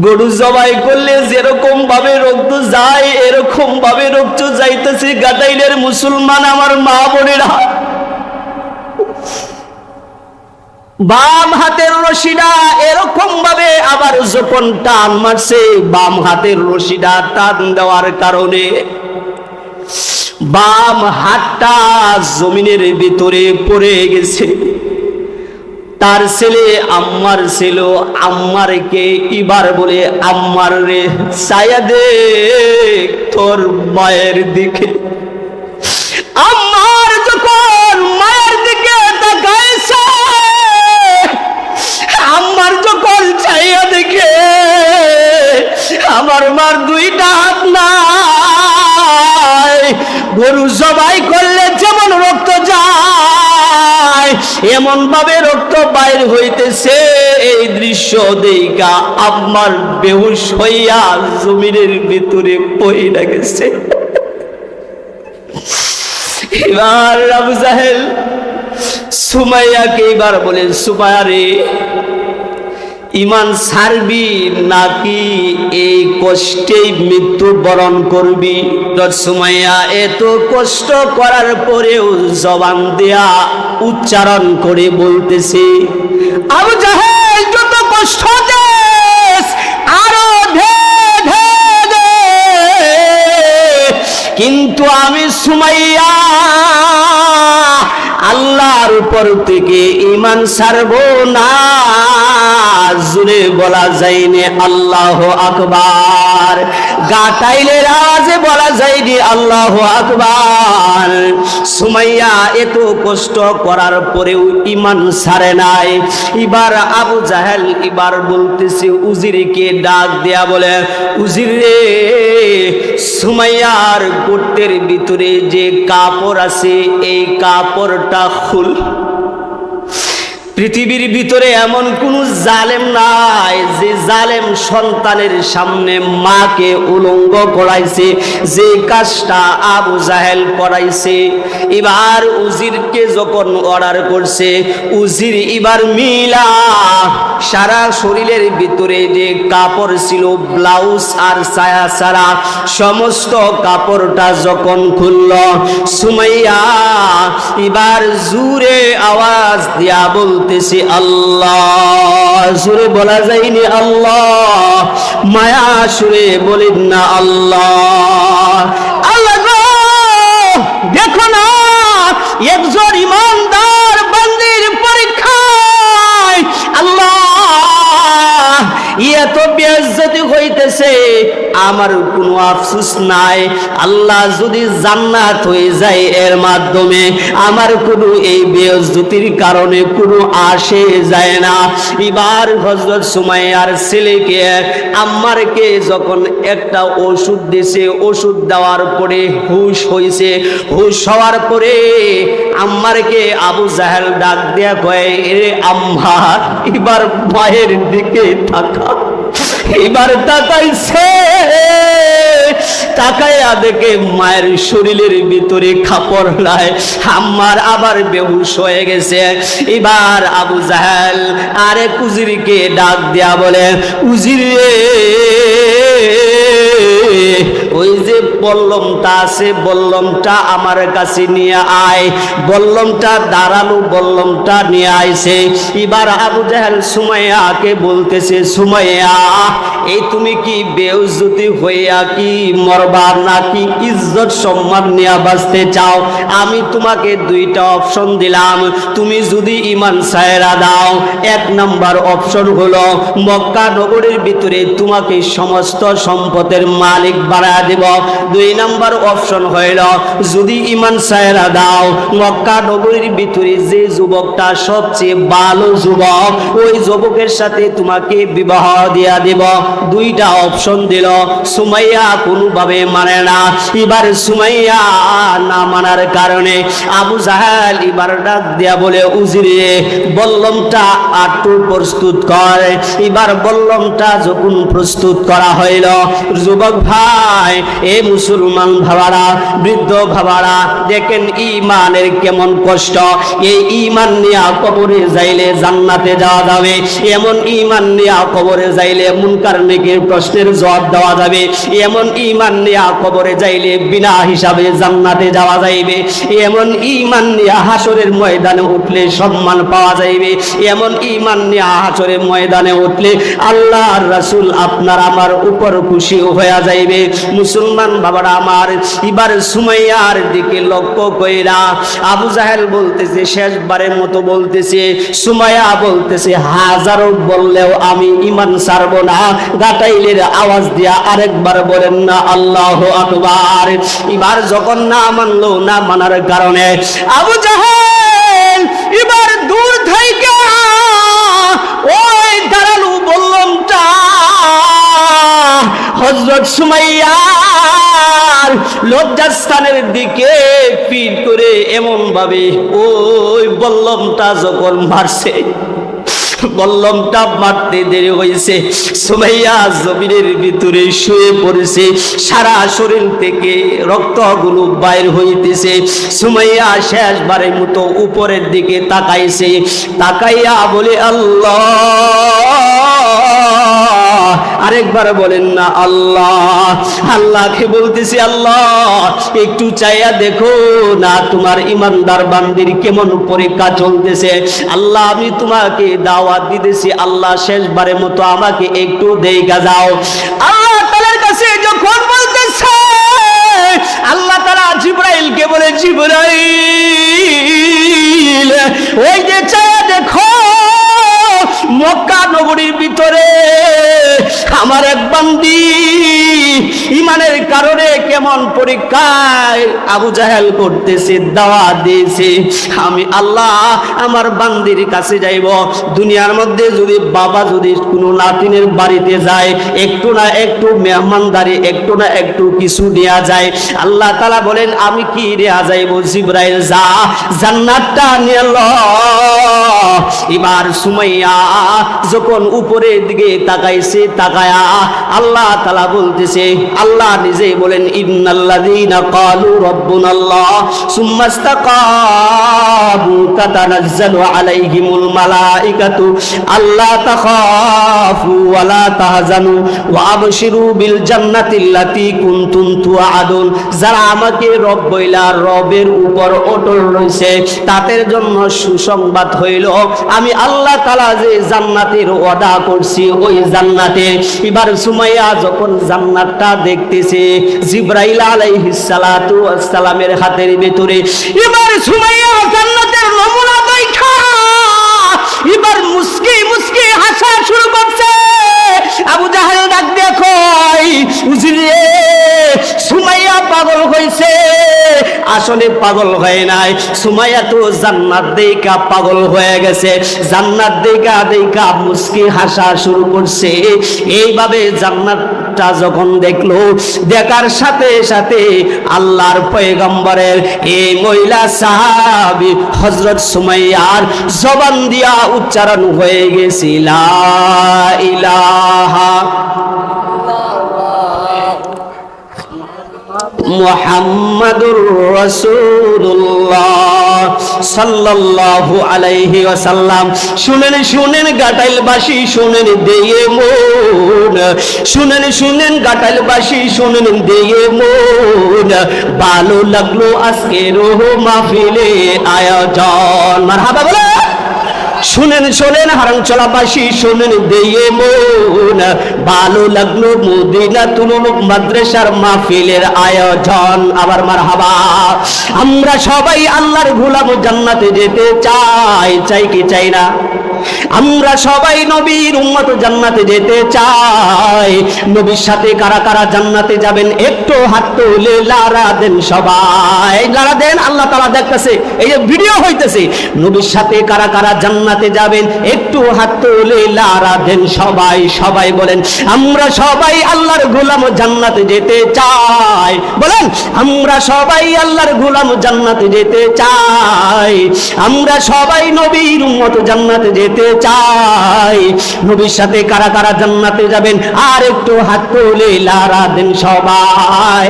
গরু জবাই করলে যেরকম ভাবে রক্ত যায়, এরকম ভাবে রক্ত যাইতেছে। গাটাইলের মুসলমান আমার মা বোনেরা, বাম হাতের রশিটা এরকম ভাবে আবার যখন টান মারছে, বাম হাতের রশিটা টান দেওয়ার কারণে বাম হাতটা জমিনের ভিতরে পড়ে গেছে। তার ছেলে আম্মার ছিল, আম্মারকে এবার বলে, আম্মার রে, ছায়া দে তোর মায়ের দিকে। আম্মার যখন মায়ের দিকে তাকাইছে, আম্মার যখন ছায়া দেখে আমার মার দুইটা হাত নাই, গরু জবাই করলে যেমন রক্ত যায় এমন ভাবে রক্ত বাইর হইতেছে। এই দৃশ্য দেখা আমার বেহুশ হইয়া জমিনের ভিতরে পইড়া গেছে। এবার আবু জাহেল সুমাইয়াকে এবার বলে, সুমাইয়া রে, ঈমান ছাড়বি নাকি এই কষ্টেই মৃত্যু বরণ করবি? সুমাইয়া এত কষ্ট করার পরেও জবান দেয়া উচ্চারণ করে বলতেছে, আবু জাহেল যত কষ্ট দেস আরো ধে ধে দে, কিন্তু আমি সুমাইয়া আল্লাহর উপর থেকে ঈমান ছাড়বো না। জোরে বলা যায়নি আল্লাহু আকবার, গাটাইলের আওয়াজে বলা যায়নি আল্লাহু আকবার। সুমাইয়া এত কষ্ট করার পরেও ঈমান ছাড়ে নাই। এবার আবু জাহেল এবার বলতেছে, উজিরকে ডাক দেয়া বলে, উজির রে, সুমাইয়ার গোটের ভিতরে যে কাপড় আছে এই কাপড়টা খুল। পৃথিবীর ভিতরে এমন কোন জালেম নাই যে জালেম সন্তানের সামনে মাকে উলঙ্গ করাইছে, যে কাজটা আবু জাহেল করাইছে। এবার উজিরকে যখন অর্ডার করছে, উজির এবার মিলা সারা শরীরের ভিতরে যে কাপড় ছিল ব্লাউজ আর ছায়া ছাড়া সমস্ত কাপড়টা যখন খুলল, সুমাইয়া এবার জোরে আওয়াজ দিয়া বলতেছে আল্লাহ। সুরে বলা যায়নি আল্লাহ, মায়া সুরে বলেন না আল্লাহ। আল্লাহ গো, দেখো না একজন ইমানদার বান্দির পরীক্ষায় আল্লাহ এত বেইজ্জতি হইতেছে, আমার কোনো আফসোস নাই। আল্লাহ যদি জান্নাত হয়ে যায় এর মাধ্যমে আমার কোনো এই বেইজ্জতির কারণে কোনো আসে যায় না। এবার হযরত সুমাইয়ার ছেলেকে আম্মারকে যখন একটা ওষুধ দিয়েছে, ওষুধ দেওয়ার পরে হুশ হয়েছে, হুশ হওয়ার পরে আম্মারকে আবু জাহেল ডাক দেয়া কয়, রে আম্মার, এবার মায়ের দিকে তাকা। এবার তাকাইছে, তাকাইয়া দেখে মায়ের শরীরের ভিতরে কাপড় নাই, আম্মার আবার বেহুশ হয়ে গেছে। এবার আবু জাহেল আরে উজিরকে ডাক দেয়া বলে, উজির রে, ওই যে বল্লমটা আছে বল্লমটা আমার কাছে নিয়ে আয়। বল্লমটা দাঁড়ালো, বল্লমটা নিয়ে আইছে। এবার আবু জাহেল সুমাইয়াকে বলতেছে, সুমাইয়া, এই তুমি কি বেইজ্জতি হইয়া কি মরবা নাকি ইজ্জত সম্মান নিয়ে বাঁচতে চাও? আমি তোমাকে দুইটা অপশন দিলাম, তুমি যদি ঈমান ছাইরা দাও, এক নাম্বার অপশন হলো মক্কা নগরীর ভিতরে তোমাকে সমস্ত সম্পদের মালিক বানায় দেব। দুই নাম্বার অপশন হইল যদি ঈমান ছাইরা দাও, মক্কা নগরীর ভিতরে যে যুবকটা সবচেয়ে ভালো যুবক ওই যুবকের সাথে তোমাকে বিবাহ দিয়া দেব। দুইটা অপশন দিল, সুমাইয়া কোনোভাবে মানে না। এবার সুমাইয়া না মানার কারণে আবু জাহেল এবার ডাক দিয়া বলে, উজিরে বল্লমটা আটু প্রস্তুত করে। এবার বল্লমটা যখন প্রস্তুত করা হইল, যুবক ভাই, এ মুসলমান ভাবারা, বৃদ্ধ ভাবারা, দেখেন ঈমানের কেমন কষ্ট। এই ঈমান নিয়ে কবরে যাইলে জান্নাতে যাওয়া যাবে, এমন ঈমান নিয়ে কবরে যাইলে মুনকার নেকির প্রশ্নের জবাব দেওয়া যাবে, এমন ঈমান নিয়ে কবরে যাইলে বিনা হিসাবে জান্নাতে যাওয়া যাইবে, এমন ঈমান নিয়ে হাসরের ময়দানে উঠলে সম্মান পাওয়া যাইবে, এমন ঈমান নিয়ে হাসরের ময়দানে উঠলে আল্লাহর রাসূল আপনার আমার উপর খুশি হয়ে যাইবে। মুসলমান বাবারা আমার, এবার সুমাইয়ার দিকে লক্ষ্য কইরা আবু জাহেল বলতেছে, শেষবারের মতো বলতেছে, সুমাইয়া বলতেছে, হাজারো বললেও আমি ঈমান ছাড়ব না। গাটাইলের আওয়াজ দিয়া আরেকবার বলেন না আল্লাহু আকবার। এবার যখন না মানলো, না মানার কারণে আবু জাহেল এবার দূর থেকে ওই দাঁড়ালো বললামটা হযরত সুমাইয়া আর লজ্জাস্থানের দিকে পিঠ করে এমন ভাবে ওই বল্লমটা যখন মারছে, বল্লমটা মারতে দেরি হয়েছে, সুমাইয়া জমিনের ভিতরে শুয়ে পড়েছে, সারা শরীর থেকে রক্তগুলো বাইর হইতেছে। সুমাইয়া শেষবারের মতো উপরের দিকে তাকাইছে, তাকাইয়া বলে আল্লাহ, আরেকবার বলেন না আল্লাহ। আল্লাহকে বলতেছি আল্লাহ একটু চাইয়া দেখো না তোমার ইমানদার বান্দির কেমন পরীক্ষা চলতেছে। আল্লাহ আমি তোমাকে দাওয়াত দিতেছি, আল্লাহ শেষবারের মতো আমাকে একটু দেখা যাও। আল্লাহ তাআলার কাছে যখন বলতেছে, আল্লাহ তাআলা জিবরাইলকে বলে, জিবরাইল ওই যে চাইয়া দেখো মক্কা নগরীর ভিতরে আমার এক বান্দি ইমানের কারণে কেমন পরীক্ষায় আবু জাহেল করতেছে, দাওয়াত দিয়েছে। আমি আল্লাহ আমার বান্দির কাছে যাইব। দুনিয়ার মধ্যে যদি বাবা যদি কোনো নাতিনের বাড়িতে যায়, একটু না একটু মেহমানদারি, একটু না একটু কিছু দেয়া যায়। আল্লাহ তাআলা বলেন আমি কি দেয়া যাইব? জিবরাইল যা জান্নাতটা নিয়ে ল। এবার সুমাইয়া যখন উপরের দিকে তাকাইছে, তাকায়া আল্লাহ তাআলা বলতেছে, আল্লাহ নিজেই বলেন ইন্নাল্লাযীনা ক্বালু রাব্বুনাল্লাহ সুম্মা ইসতাকামু তাতানাজ্জালু আলাইহিমুল মালাইকাতু আল্লা তাখাফু ওয়া লা তাহজানু ওয়া আবশিরু বিল জান্নাতিল্লাতী কুনতুম তুআদুন। যারা আমাকে রব বইলা রবের উপর অটল রয়েছে তাদের জন্য সুসংবাদ হইল আমি আল্লাহ তাআলা যে জান্নাতের ওয়াদা করছি ওই জান্নাতে। এবার সুমাইয়া যখন জান্নাতটা দেখতেছে জিবরাইল আলাইহিস সালাতু ওয়াস সালামের হাতের ভিতরে, এবার সুমাইয়া জান্নাতের নমুনা দেখা এবার মুস্কি মুস্কি হাসা শুরু করছে। আবু জাহেল ডাক দেখো উজিরে সুমাইয়া পাগল হইছে। আসলে পাগল হয় নাই, সুমাইয়া তো জান্নাত দেখা পাগল হয়ে গেছে। জান্নাত দেখা দেখা মুস্কি হাসা শুরু করছে। এইভাবে জান্নাতটা যখন দেখলো, দেখার সাথে সাথে আল্লাহর পয়গম্বরের এই মহিলা সাহাবী হযরত সুমাইয়ার জবান দিয়া উচ্চারণ হয়ে গেছে লা ইলাহা মুহাম্মাদুর রাসূলুল্লাহ সাল্লাল্লাহু আলাইহি ওয়াসাল্লাম। শুনেন শুনেন গাটাইলবাসী, শুনেন দেয়ে মন, শুনেন শুনেন গাটাইলবাসী, শুনেন দেয়ে মন, ভালো লাগলো আজকের মাহফিলে আয়োজন। মারহাবা বলে শুনেন শোনেন হারামচলাবাসী, শুনেন দিয়ে মন, ভালো লাগলো মদিনাতুল মাদ্রাসার মাহফিলের আয়োজন। আবার মারহাবা। আমরা সবাই আল্লাহর গোলাম, জান্নাতে যেতে চাই, চাই কি চাই না? আমরা সবাই নবীর উম্মত, জান্নাতে যেতে চাই। নবীর সাথে কারা কারা জান্নাতে যাবেন একটু হাত তুলে লারা দেন, সবাই লারা দেন। আল্লাহ তাআলা দেখতেছে, এই যে ভিডিও হইতেছে। নবীর সাথে কারা কারা জান্নাতে যাবেন একটু হাত তুলে লারা দেন, সবাই সবাই বলেন আমরা সবাই আল্লাহর গোলাম, জান্নাতে যেতে চাই। বলেন আমরা সবাই আল্লাহর গোলাম, জান্নাতে যেতে চাই। আমরা সবাই নবীর উম্মত, জান্নাতে যেতে চাই। নবীর সাথে কারা কারা জান্নাতে যাবেন আর একটু হাত তুলে লারা দেন, সবাই।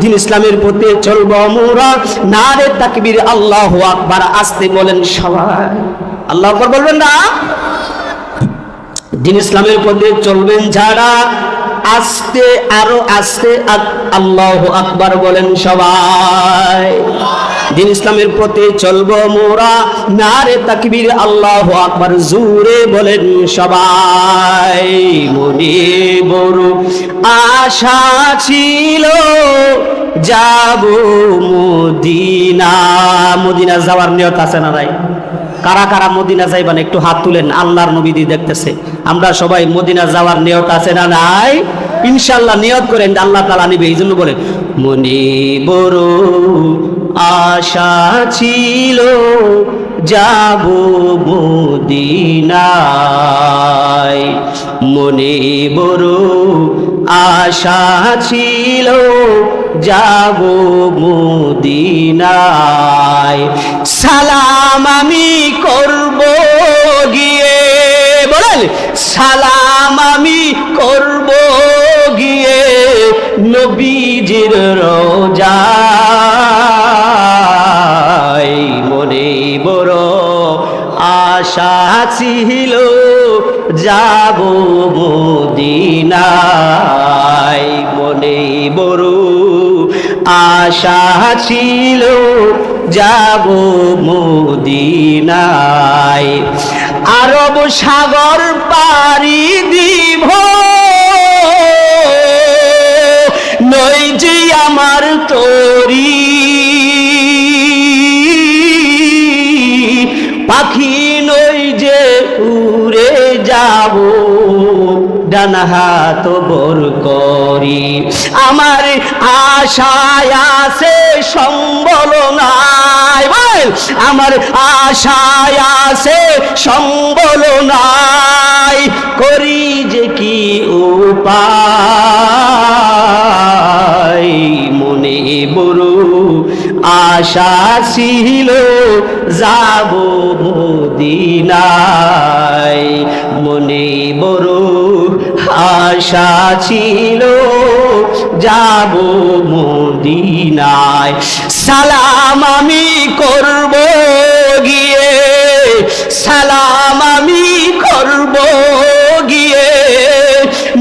দিন ইসলামের পথে চলবো মোরা, নারে তাকবীর আল্লাহু আকবার। আসতে বলেন সবাই, আল্লাহু আকবার বলবেন না? দিন ইসলামের পথে চলবেন যারা, আস্তে আরো আস্তে আল্লাহু আকবার বলেন সবাই। দিন ইসলামের পথে চলবো মোরা, নারে তাকবীর আল্লাহু আকবার জোরে বলেন সবাই। মনে বড় আশা ছিল যাব মদিনা। মদিনা যাওয়ার নিয়ত আছে না নাই? কারা কারা মদিনা যাইবেন একটু হাত তুলেন। আল্লাহর নবী দেখতেছে। আমরা সবাই মদিনা যাওয়ার নিয়ত আছে না নাই? ইনশাআল্লাহ নিয়ত করেন, আল্লাহ তাআলা নিবে। এই জন্য বলেন মনে বড় আশা ছিল যাব মদিনায়, মনে বড় আশা ছিল যাব মদিনায়, সালাম আমি করব গিয়ে, বলেন সালাম আমি করব গিয়ে নবীজির রওজায়। মনে বড় আশা ছিল যাব মদিনায়, মনে বড় আশা ছিল যাব মদিনায়। আরব সাগর পাড়ি দিব নই যে আমার তরি, পাখি নই যে উড়ে যাব ডান হাত বর করি। আমার আশায় আছে সম্বল নাই, আমার আশায় আছে সম্বল নাই, করি যে কি উপায়। মনে বড় আশা ছিল যাব মদিনায়, মনে বড় আশা ছিল যাব মদিনায়। সালাম আমি করব গিয়ে, সালাম আমি করব গিয়ে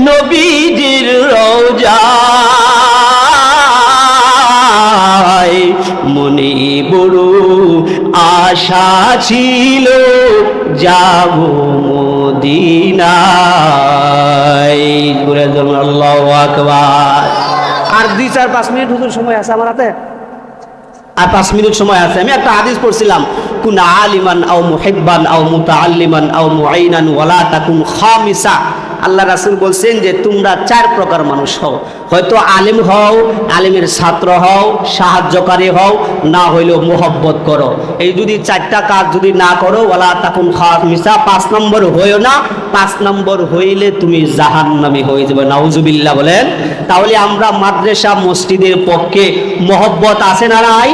নবীজির রওজায়। মনে বড় আশা ছিল যাব মদিনায়। আল্লাহু আকবার। আর 2-4-5 মিনিট হুজুর সময় আছে আমার হাতে, আর 5 মিনিট সময় আছে। আমি একটা হাদিস পড়ছিলাম, কুন আলিমান আও মুহিব্বান আও মুতাআল্লিমান আও মুআইনান ওয়ালা তাকুন খামিসা। আল্লাহ রাসূল বলছেন যে তোমরা 4 প্রকার মানুষ হও, হয়তো আলেম হও, আলেমের ছাত্র হও, সাহায্যকারী হও, না হইলেও মোহব্বত করো। এই যদি 4টা কাজ যদি না করো, ওয়ালা তাকুন খামিসা, 5 নম্বর হইও না। 5 নম্বর হইলে তুমি জাহান্নামী হয়ে যাবে, নাউজুবিল্লাহ বলেন। তাহলে আমরা মাদ্রাসা মসজিদের পক্ষে মোহব্বত আছে না নাই?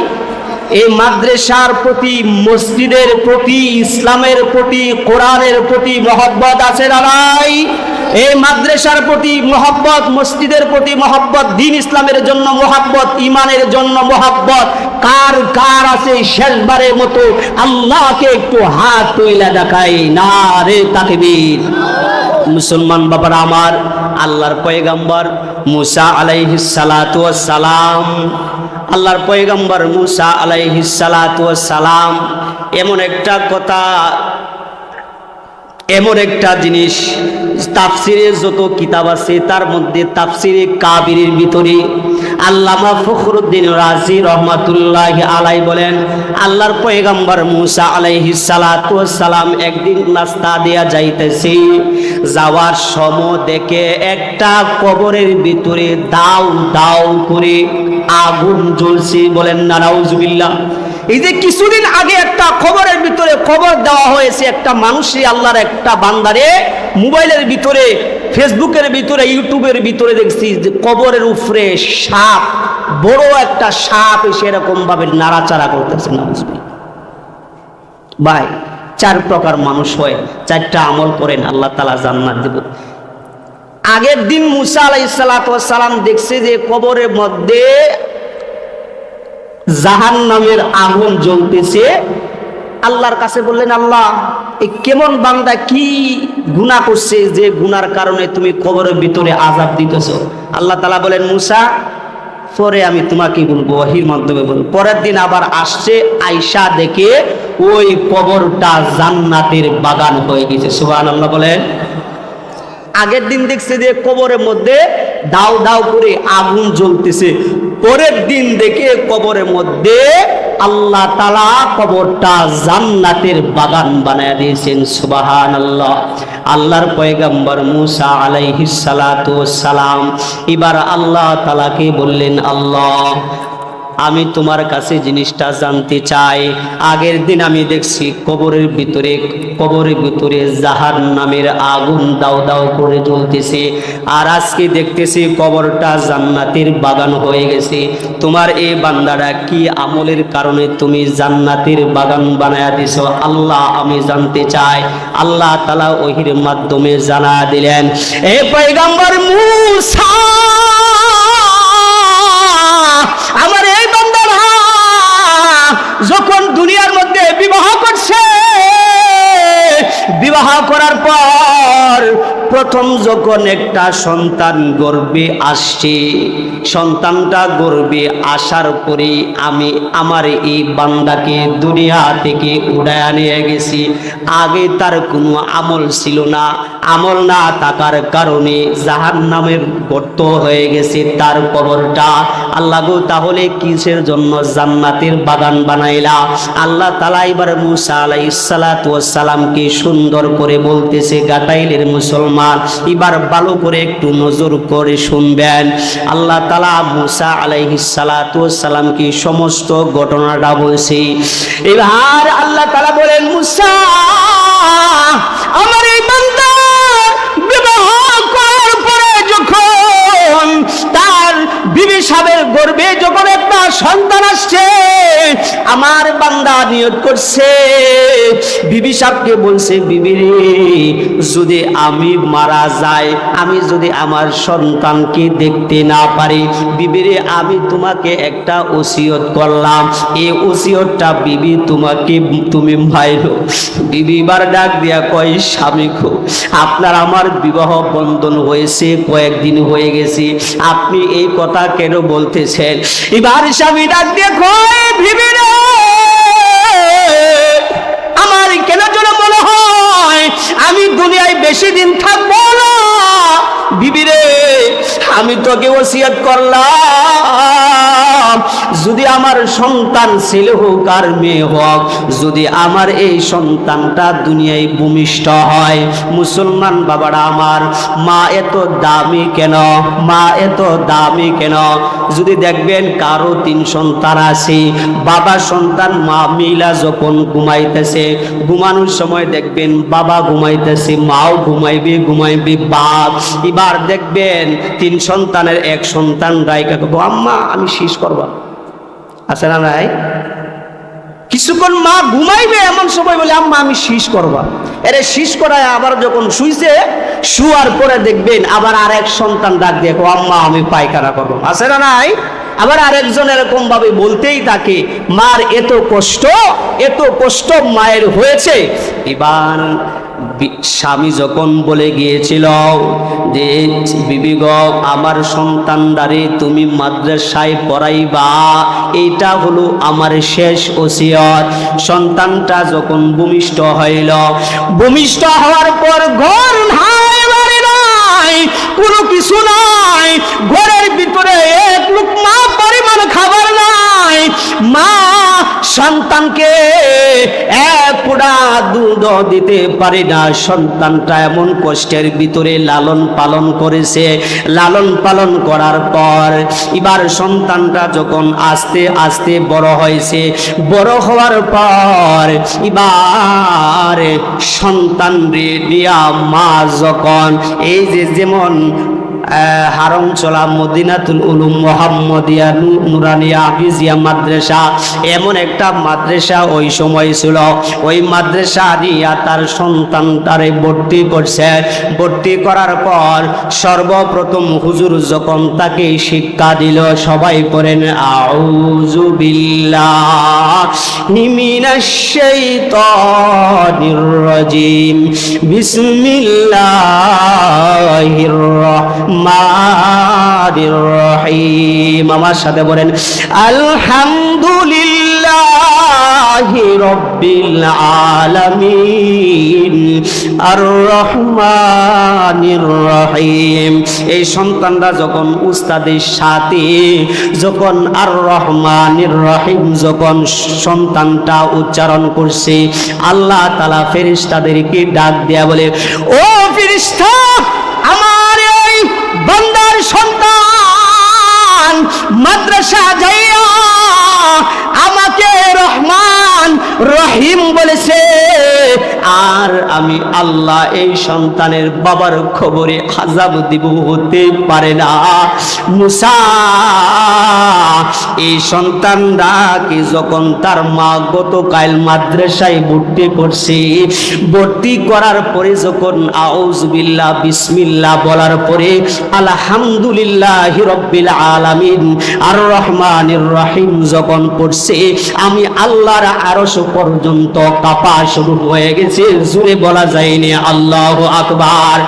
এই মাদ্রাসার প্রতি, মসজিদের প্রতি, ইসলামের প্রতি, কোরআনের প্রতি মহব্বত আছে না নাই? এই মাদ্রাসার প্রতি মহব্বত, মসজিদের প্রতি মহব্বত, দ্বীন ইসলামের জন্য মহব্বত, ইমানের জন্য মহব্বত কার কার আছে? শেষবারের মতো আল্লাহকে একটু হাত তুলে দেখাই, নারে তাকবীর। মুসলমান বাবারা আমার, আল্লাহর পয়গম্বর মুসা আলাইহিস সালাতু ওয়াস সালাম, আল্লাহর পয়গম্বর মুসা আলাইহিস সালাতু ওয়াস সালাম এমন একটা কথা, এমন একটা জিনিস, তাফসিরে যত কিতাব আছে তার মধ্যে তাফসিরে কাবিরের ভিতরে আল্লামা ফখরুদ্দিন রাজি রহমাতুল্লাহি আলাইহি বলেন, আল্লাহর পয়গম্বর মুসা আলাইহিস সালাতু ওয়াস সালাম একদিন রাস্তা দিয়া যাইতেছে, যাওয়ার সময় দেখে একটা কবরের ভিতরে দাউ দাউ করে আগুন জ্বলছে। বলেন না নাউজুবিল্লাহ। এই যে কিছুদিন আগে একটা খবরের ভিতরে খবর দেওয়া হয়েছে, একটা মানুষই আল্লাহর একটা বান্দারে মোবাইলের ভিতরে, ফেসবুকের ভিতরে, ইউটিউবের ভিতরে দেখছি যে কবরের উপরে সাপ, বড় একটা সাপ এসে এরকম ভাবে নাড়াচাড়া করতেছে। নাউজুবিল্লাহ। ভাই 4 প্রকার মানুষ হয়, 4টা আমল করেন, আল্লাহ তাআলা জান্নাত দেব। আগের দিন মুসা আলাইহিস সালাতু ওয়াস সালাম দেখছে যে কবরের মধ্যে জাহান্নামের আগুন জ্বলতেছে। আল্লাহর কাছে বললেন, আল্লাহ এই কেমন বান্দা, কি গুনাহ করছে যে গুনার কারণে তুমি কবরের ভিতরে আযাব দিতেছো? আল্লাহ তাআলা বলেন, মুসা পরে আমি তোমাকে বলবো, ওহীর মাধ্যমে বলবো। পরের দিন আবার আসছে, আয়েশা দেখে ওই কবরটা জান্নাতের বাগান হয়ে গেছে। সুবহানাল্লাহ বলেন। আগের দিন দেখছে যে কবরের মধ্যে দাউ দাউ করে আগুন জ্বলতেছে, পরের দিন দেখে কবরের মধ্যে আল্লাহ তাআলা কবরটা জান্নাতের বাগান বানায় দিয়েছেন। সুবহানাল্লাহ। আল্লাহর পয়গম্বর মুসা আলাইহিস সালাতু ওয়াস সালাম এবার আল্লাহ তাআলাকে বললেন, আল্লাহ আমি তোমার কাছে জিনিসটা জানতে চাই। আগের দিন আমি দেখছি কবরের ভিতরে জাহান্নামের আগুন দাও দাও করে জ্বলতেছে, আর আজকে দেখতেছি কবরটা জান্নাতের বাগান হয়ে গেছে। তোমার এই বান্দারা কি আমলের কারণে তুমি জান্নাতের বাগান বানায়া দিছো? আল্লাহ আমি জানতে চাই। আল্লাহ তাআলা ওহীর মাধ্যমে জানা দিলেন, এ পয়গম্বর মূসা, আমার এই বান্দারা যখন দুনিয়ার মধ্যে বিবাহ করছে, বিবাহ করার পর প্রথম যখন একটা সন্তান গর্ভে আসছে, সন্তানটা গর্ভে আসার পরে আমি আমার এই বান্দাকে দুনিয়া থেকে উড়াইয়া নিয়ে গেছি। আগে তার কোনো আমল ছিল না, আমল না থাকার কারণে জাহান্নামের গর্ত হয়ে গেছে তার কবরটা। আল্লাহ গো, তাহলে কিসের জন্য জান্নাতের বাগান বানাইলা? আল্লাহ তাআলা এবার মূসা আলাইহিস সালাতু ওয়াস সালামকে সুন্দর করে বলতেছে, গাটাইলের মুসলমান, এবার ভালো করে একটু নজর করে শুনবেন। আল্লাহ তাআলা মূসা আলাইহিস সালাতু ওয়াস সালামকে সমস্ত ঘটনাটা বলছে। এবার আল্লাহ তাআলা বলেন, মূসা, আমার এই বান্দা বিবাহ করার পরে যখন তার বিবি সাহেবের গর্ভে যখন একটা সন্তান আসছে, আমার বান্দা নিয়ত করছে, বিবি সাহেবকে বলছে, বিবি রে, যদি আমি মারা যাই, আমি যদি আমার সন্তানকে দেখতে না পারি, বিবি রে, আমি তোমাকে একটা ওসিয়ত করলাম, এই ওসিয়তটা বিবি তুমি মাইরো। বিবি বার ডাক দিয়া কয়, স্বামী গো, আপনার আমার বিবাহ বন্ধন হয়েছে কয়েকদিন হয়ে গেছে, আপনি এই কথা কেন বলতেছেন? এবার স্বামী ডাক দিয়ে কয়, বিবি রে, আমার কেন যেন মনে হয় আমি দুনিয়ায় বেশি দিন থাকবো না। বিবি রে, আমি তোকে ওসিয়ত করলাম, যদি আমার সন্তান ছেলে হোক আর মেয়ে হোক, যদি আমার এই সন্তানটা দুনিয়ায় ভূমিষ্ঠ হয়, মুসলমান বাবারা আমার, মা এত দামি কেন? মা এত দামি কেন? যদি দেখবেন কারো 3 সন্তান আছে, বাবা সন্তান মা মিলা যখন ঘুমাইতেছে, ঘুমানোর সময় দেখবেন বাবা ঘুমাইতেছে, মাও ঘুমাইবে বাপ। এবার দেখবেন 3 সন্তানের এক সন্তান রাইকা কব, আম্মা আমি শেষ করবা, আছে না নাই? কিছুক্ষণ মা ঘুমাইবে, এমন সময় বলে, আম্মা আমি শেষ করবা। এরে শেষ করায় আবার যখন শুইছে, শুয়ার পরে দেখবেন আবার আরেক সন্তান ডাক দিয়ে, আম্মা আমি পায়খানা করবো, আছে না নাই? আবার আরেকজন এরকম ভাবে বলতেই থাকে। মার এত কষ্ট মায়ের হয়েছে। এবার স্বামী যখন বলে গিয়েছিল যে, বিবি গো, আমার সন্তানদারে তুমি মাদ্রাসায় পড়াইবা, এইটা হলো আমার শেষ ওসিয়ত। সন্তানটা যখন ভূমিষ্ঠ হইল, ভূমিষ্ঠ হওয়ার পর ঘর নাই, বাড়ি নাই, কোনো কিছু নাই, ঘরের ভিতরে এক লুকমা পরিমাণ খাবার নাই। মা সন্তানকে এক ফোঁটা দুধ দিতে পারে না। সন্তানটা এমন কষ্টের ভিতরে লালন পালন করেছে। লালন পালন করার পর এবার সন্তানটা যখন আস্তে আস্তে বড় হয়েছে, বড় হওয়ার পর এবার সন্তান রিয়া মা যখন এই যেমন হারম চলা মদিনাতুল উলুম মুহাম্মদিয়া নুরানিয়া হাফিজিয়া মাদ্রাসা, এমন একটা মাদ্রাসা ওই সময় ছিল। ওই মাদ্রাসা দিয়া তার সন্তানটারে ভর্তি করছে। ভর্তি করার পর সর্বপ্রথম হুজুর যখন তাকে শিক্ষা দিল, সবাই পড়েন আউযু বিল্লাহি মিনাশ শাইতানির রাজিম, বিসমিল্লাহির রহমানির রহিম। আমার সাথে বলেন আলহামদুলিল্লাহি রাব্বিল আলামিন আর রহমানির রহিম। এই সন্তানরা যখন উস্তাদের সাথে যখন আর রহমানির রহিম যখন সন্তানটা উচ্চারণ করছে, আল্লাহ তাআলা ফেরেশতাদেরকে ডাক দেয়া বলে, ও ফেরেশতা, আমার এই বান্দার সন্তান মাদ্রাসা যাইয়া আমি আল্লাহ এই সন্তানের বাবার খবরে আযাব দিব, হতে পারে না। মুসা এই সন্তানটাকে যখন তার মা গতকাল মাদ্রাসায় ভর্তি করছে, ভর্তি করার পরে যখন আউযুবিল্লাহ বিসমিল্লাহ বলার পরে আলহামদুলিল্লাহি রাব্বিল আলামিন আর রহমানির রহিম যখন পড়ছে, আমি আল্লাহর আরশ পর্যন্ত কাঁপা শুরু হয়ে গেছে। জোরে বলা যায়নি আল্লাহু আকবার,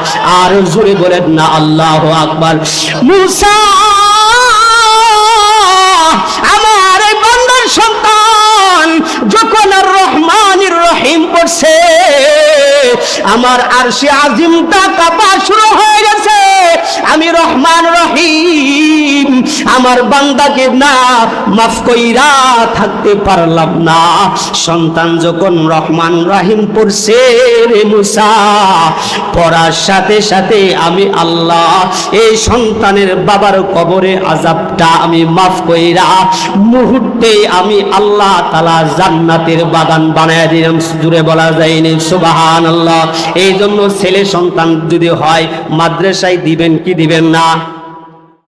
আর জোরে বলেন না আল্লাহু আকবার। মুসা আমার এই বান্দার সন্তান যখন আর রহমানির রহিম পড়ছে, আমার আরশে আজিমটা কাঁপা শুরু হয়ে গেছে। আমি রহমান রহিম আমার বান্দাকে না মাফ কইরা থাকতে পারলাম না। সন্তান যখন রহমান রহিম পড়ছে রে মুসা, পড়ার সাথে সাথে আমি আল্লাহ এই সন্তানের বাবার কবরে আযাবটা আমি মাফ কইরা মুহূর্তে আমি আল্লাহ তাআলা জান্নাতের বাগান বানায় দিলাম। জুড়ে বলা যায়নি সুবহানাল্লাহ। এই জন্য ছেলে সন্তান যদি হয় মাদ্রাসায় দিবেন কি দিবেন না?